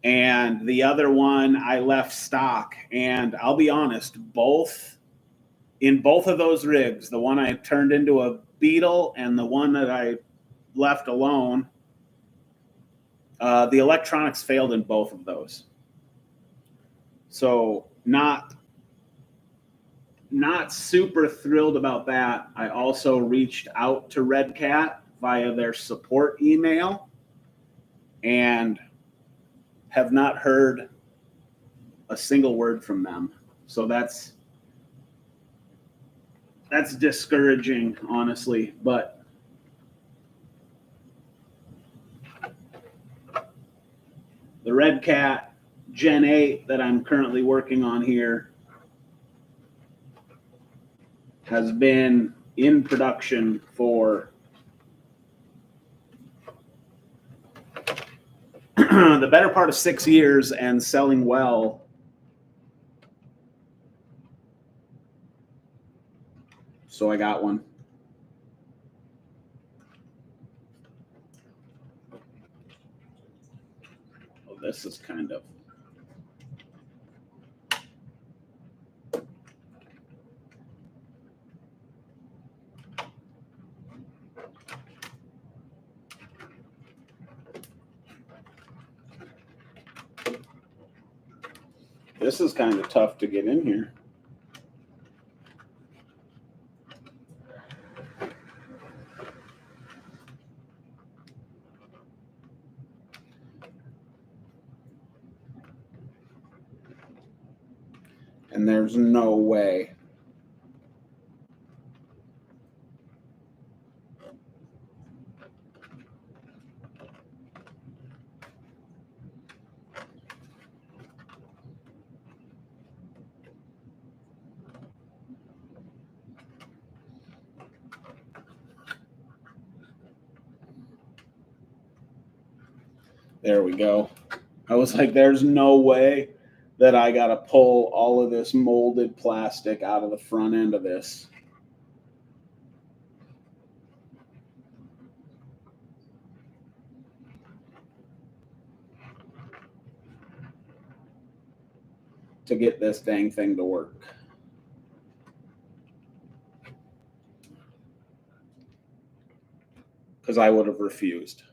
And the other one I left stock. And I'll be honest, in both of those rigs, the one I turned into a beetle and the one that I left alone, the electronics failed in both of those. So not super thrilled about that. I also reached out to Redcat via their support email and have not heard a single word from them. So that's discouraging, honestly. But the Redcat Gen8 that I'm currently working on here has been in production for the better part of 6 years and selling well. So I got one. Oh, this is kind of... This is kind of tough to get in here. And there's no way. There we go. I was like, there's no way that I got to pull all of this molded plastic out of the front end of this. To get this dang thing to work. Because I would have refused.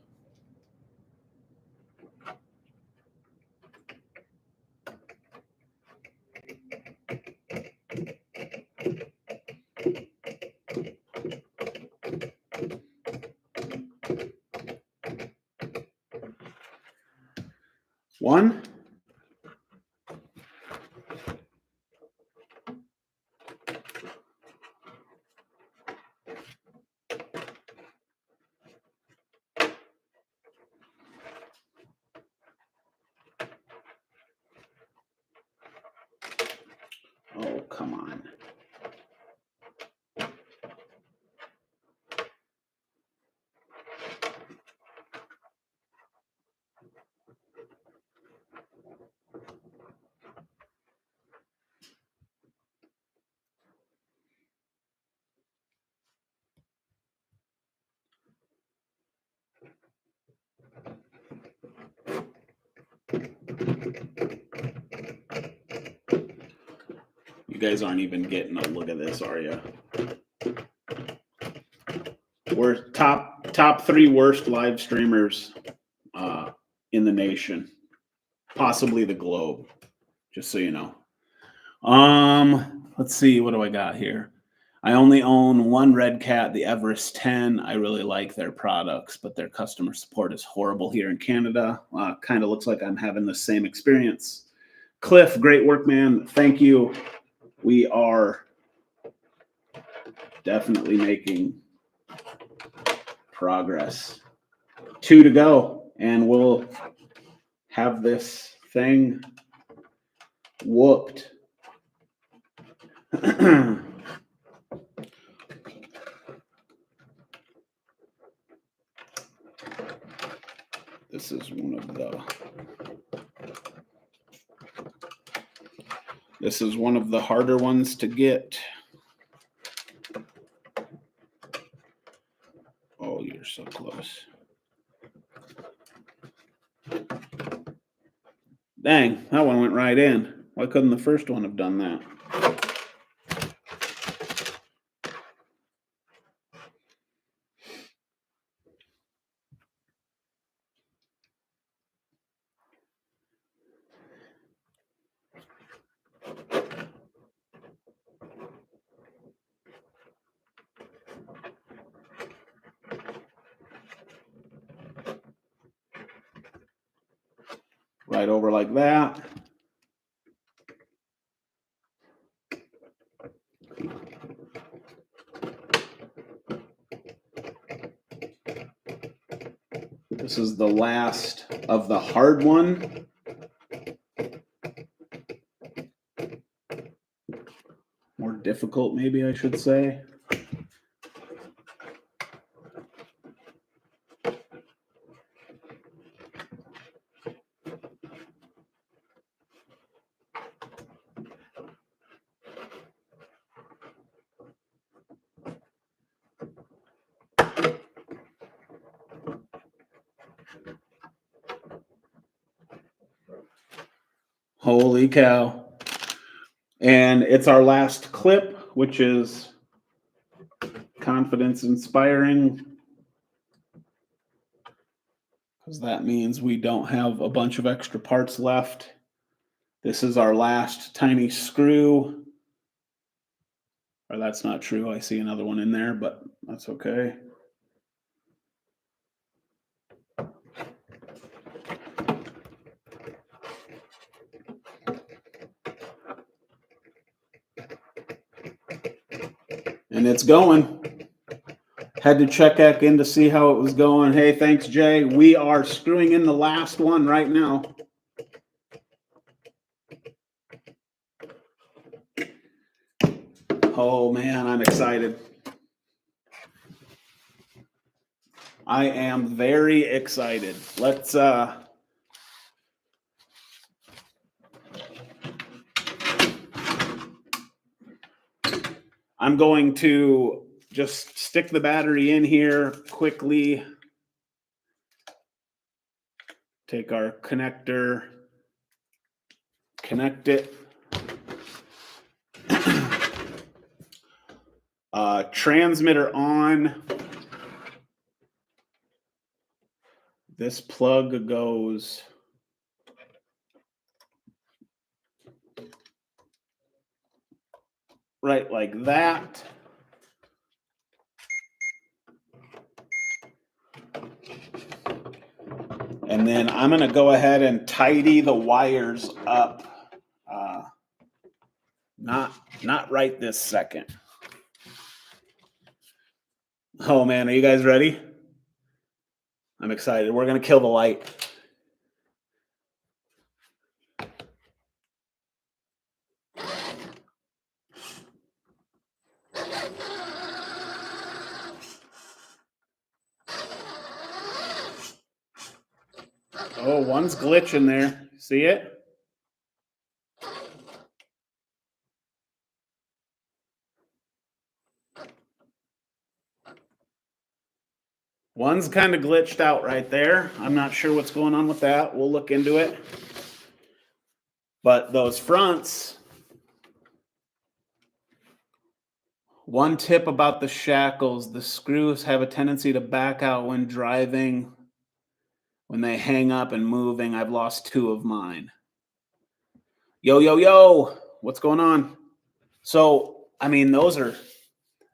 One. Oh, come on. You guys aren't even getting a look at this, are you? We're top 3 worst live streamers in the nation, possibly the globe. Just so you know. Let's see, what do I got here? I only own one Redcat, the Everest 10. I really like their products, but their customer support is horrible here in Canada. Kind of looks like I'm having the same experience. Cliff, great work, man. Thank you. We are definitely making progress. 2 to go, and we'll have this thing whooped. This is one of the harder ones to get. Oh, you're so close. Dang, that one went right in. Why couldn't the first one have done that? Right over like that. This is the last of the hard one. More difficult, maybe I should say. Holy cow. And it's our last clip, which is confidence inspiring, because that means we don't have a bunch of extra parts left. This is our last tiny screw. Or that's not true. I see another one in there, but that's okay. And it's going. Had to check back in to see how it was going. Hey, thanks, Jay. We are screwing in the last one right now. Oh, man, I'm excited. I am very excited. Let's I'm going to just stick the battery in here quickly. Take our connector, connect it. Transmitter on. This plug goes right like that. And then I'm going to go ahead and tidy the wires up. Not right this second. Oh man, are you guys ready? I'm excited. We're going to kill the light. Oh, one's glitching there. See it? One's kind of glitched out right there. I'm not sure what's going on with that. We'll look into it. But those fronts, one tip about the shackles, the screws have a tendency to back out when driving. When they hang up and moving, I've lost 2 of mine. Yo, yo, yo, what's going on? So, I mean, those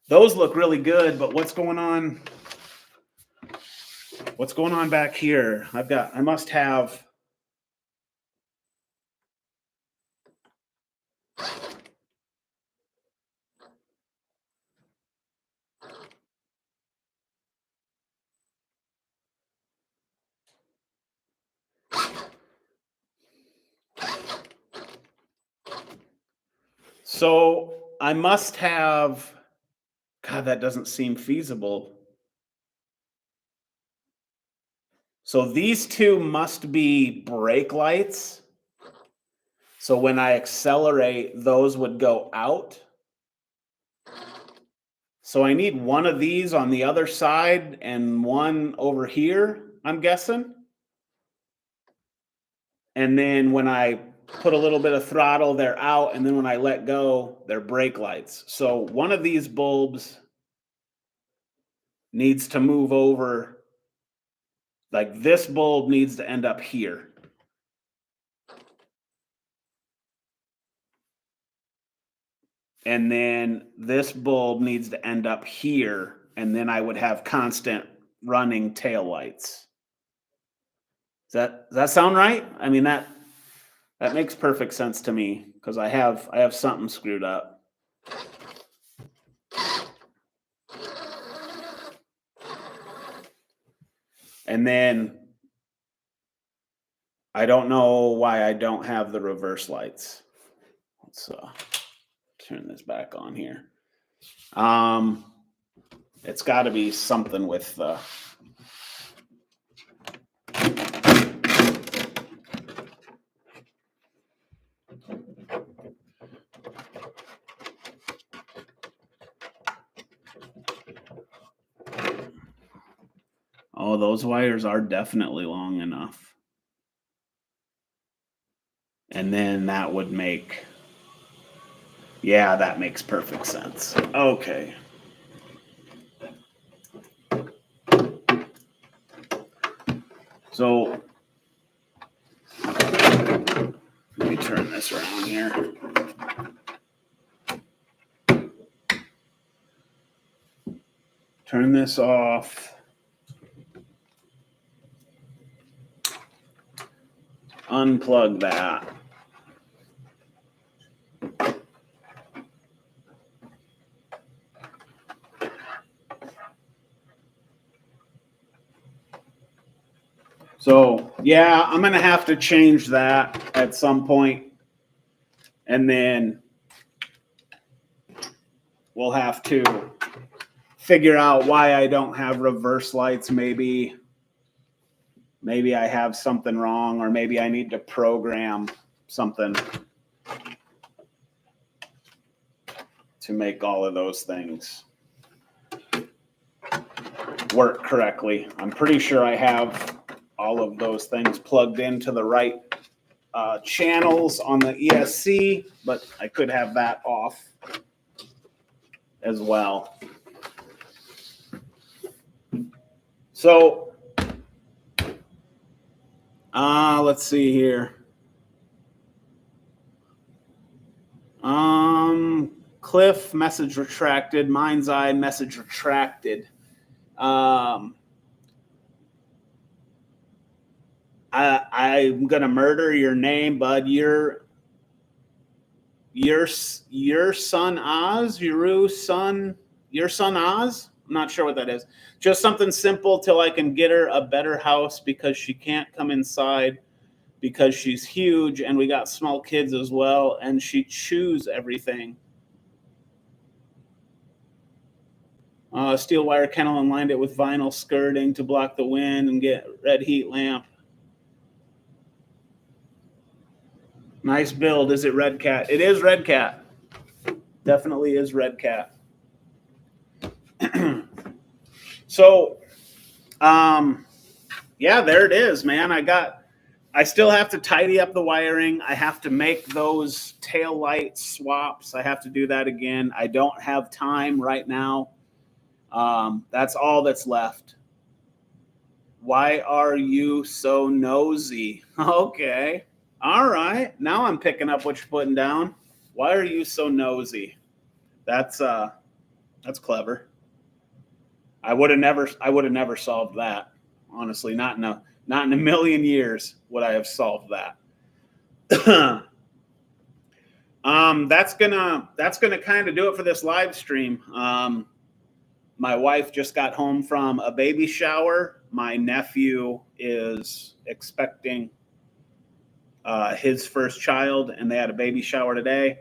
look really good, but what's going on? What's going on back here? I must have. So I must have. God, that doesn't seem feasible. So these 2 must be brake lights. So when I accelerate, those would go out. So I need one of these on the other side and one over here, I'm guessing. And then when I put a little bit of throttle, they're out. And then when I let go, they're brake lights. So one of these bulbs needs to move over. Like this bulb needs to end up here. And then this bulb needs to end up here. And then I would have constant running tail lights. Does that sound right? I mean, that makes perfect sense to me because I have something screwed up. And then I don't know why I don't have the reverse lights. Let's turn this back on here. It's got to be something with the. Oh, those wires are definitely long enough. And then that would make. Yeah, that makes perfect sense. Okay. So let me turn this around here. Turn this off. Unplug that. So, yeah, I'm going to have to change that at some point. And then we'll have to figure out why I don't have reverse lights. Maybe I have something wrong, or maybe I need to program something to make all of those things work correctly. I'm pretty sure I have all of those things plugged into the right channels on the ESC, but I could have that off as well. So, let's see here. Cliff, message retracted. Mind's Eye, message retracted. I'm gonna murder your name, bud. Your son Oz, your son Oz. I'm not sure what that is. Just something simple till I can get her a better house because she can't come inside because she's huge and we got small kids as well and she chews everything. Steel wire kennel and lined it with vinyl skirting to block the wind and get red heat lamp. Nice build. Is it Redcat? It is Redcat. Definitely is Redcat. So, yeah, there it is, man. I got I still have to tidy up the wiring. I have to make those tail light swaps. I have to do that again. I don't have time right now. That's all that's left. Why are you so nosy? Okay. All right. Now I'm picking up what you're putting down. Why are you so nosy? That's clever. I would have never solved that. Honestly, not in a million years would I have solved that. That's gonna kind of do it for this live stream. My wife just got home from a baby shower. My nephew is expecting his first child, and they had a baby shower today.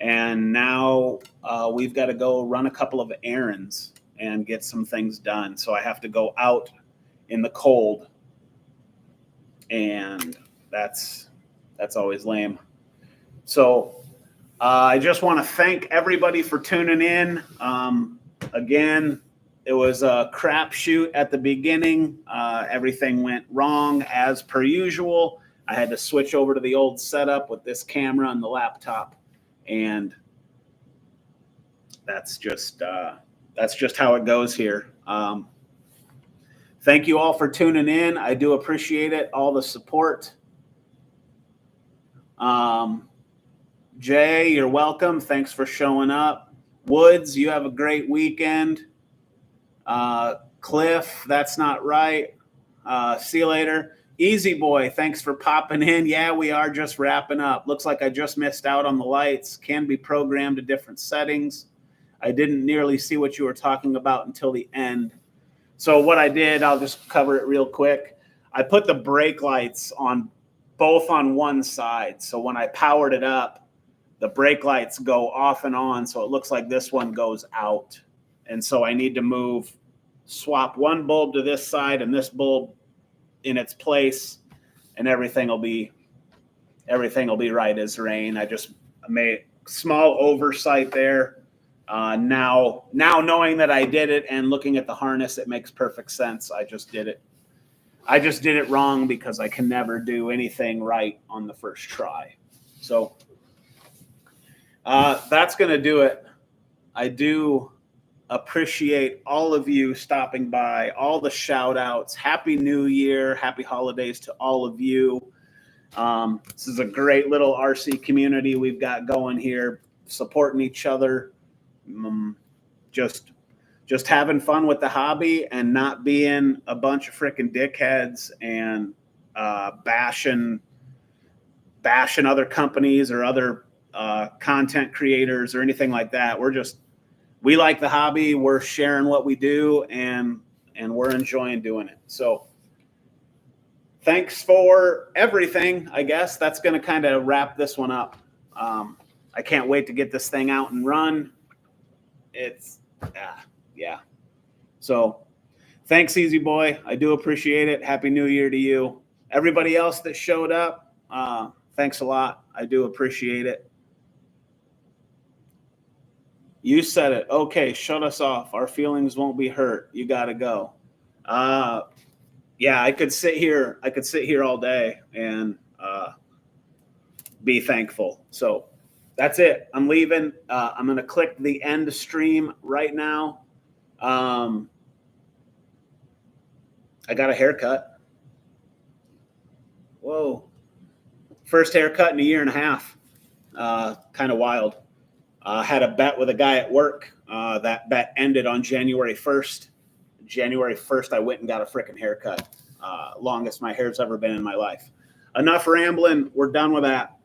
And now we've got to go run a couple of errands and get some things done. So I have to go out in the cold, and that's always lame. So I just want to thank everybody for tuning in. Again, it was a crapshoot at the beginning. Everything went wrong as per usual. I had to switch over to the old setup with this camera and the laptop, and that's just how it goes here. Thank you all for tuning in. I do appreciate it, all the support. Jay, you're welcome. Thanks for showing up. Woods, you have a great weekend. Cliff, that's not right. See you later. Easy Boy, thanks for popping in. Yeah, we are just wrapping up. Looks like I just missed out on the lights. Can be programmed to different settings. I didn't nearly see what you were talking about until the end. So what I did, I'll just cover it real quick. I put the brake lights on both on one side. So when I powered it up, the brake lights go off and on. So it looks like this one goes out. And so I need to swap one bulb to this side and this bulb in its place, and everything will be right as rain. I just made a small oversight there. Now knowing that I did it and looking at the harness, it makes perfect sense. I just did it wrong because I can never do anything right on the first try. So that's going to do it. I do appreciate all of you stopping by, all the shout outs. Happy New Year. Happy holidays to all of you. This is a great little RC community we've got going here, supporting each other. Just having fun with the hobby and not being a bunch of freaking dickheads and bashing other companies or other content creators or anything like that. We like the hobby. We're sharing what we do, and we're enjoying doing it. So thanks for everything. I guess that's going to kind of wrap this one up. I can't wait to get this thing out and run. Yeah. So thanks, Easy Boy. I do appreciate it. Happy New Year to you. Everybody else that showed up, thanks a lot. I do appreciate it. You said it. Okay, shut us off. Our feelings won't be hurt. You got to go. Yeah, I could sit here all day and be thankful. So that's it. I'm leaving. I'm going to click the end stream right now. I got a haircut. Whoa. First haircut in a year and a half. Kind of wild. Had a bet with a guy at work. That bet ended on January 1st. January 1st, I went and got a freaking haircut. Longest my hair's ever been in my life. Enough rambling. We're done with that.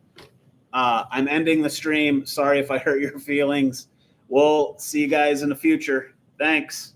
I'm ending the stream. Sorry if I hurt your feelings. We'll see you guys in the future. Thanks.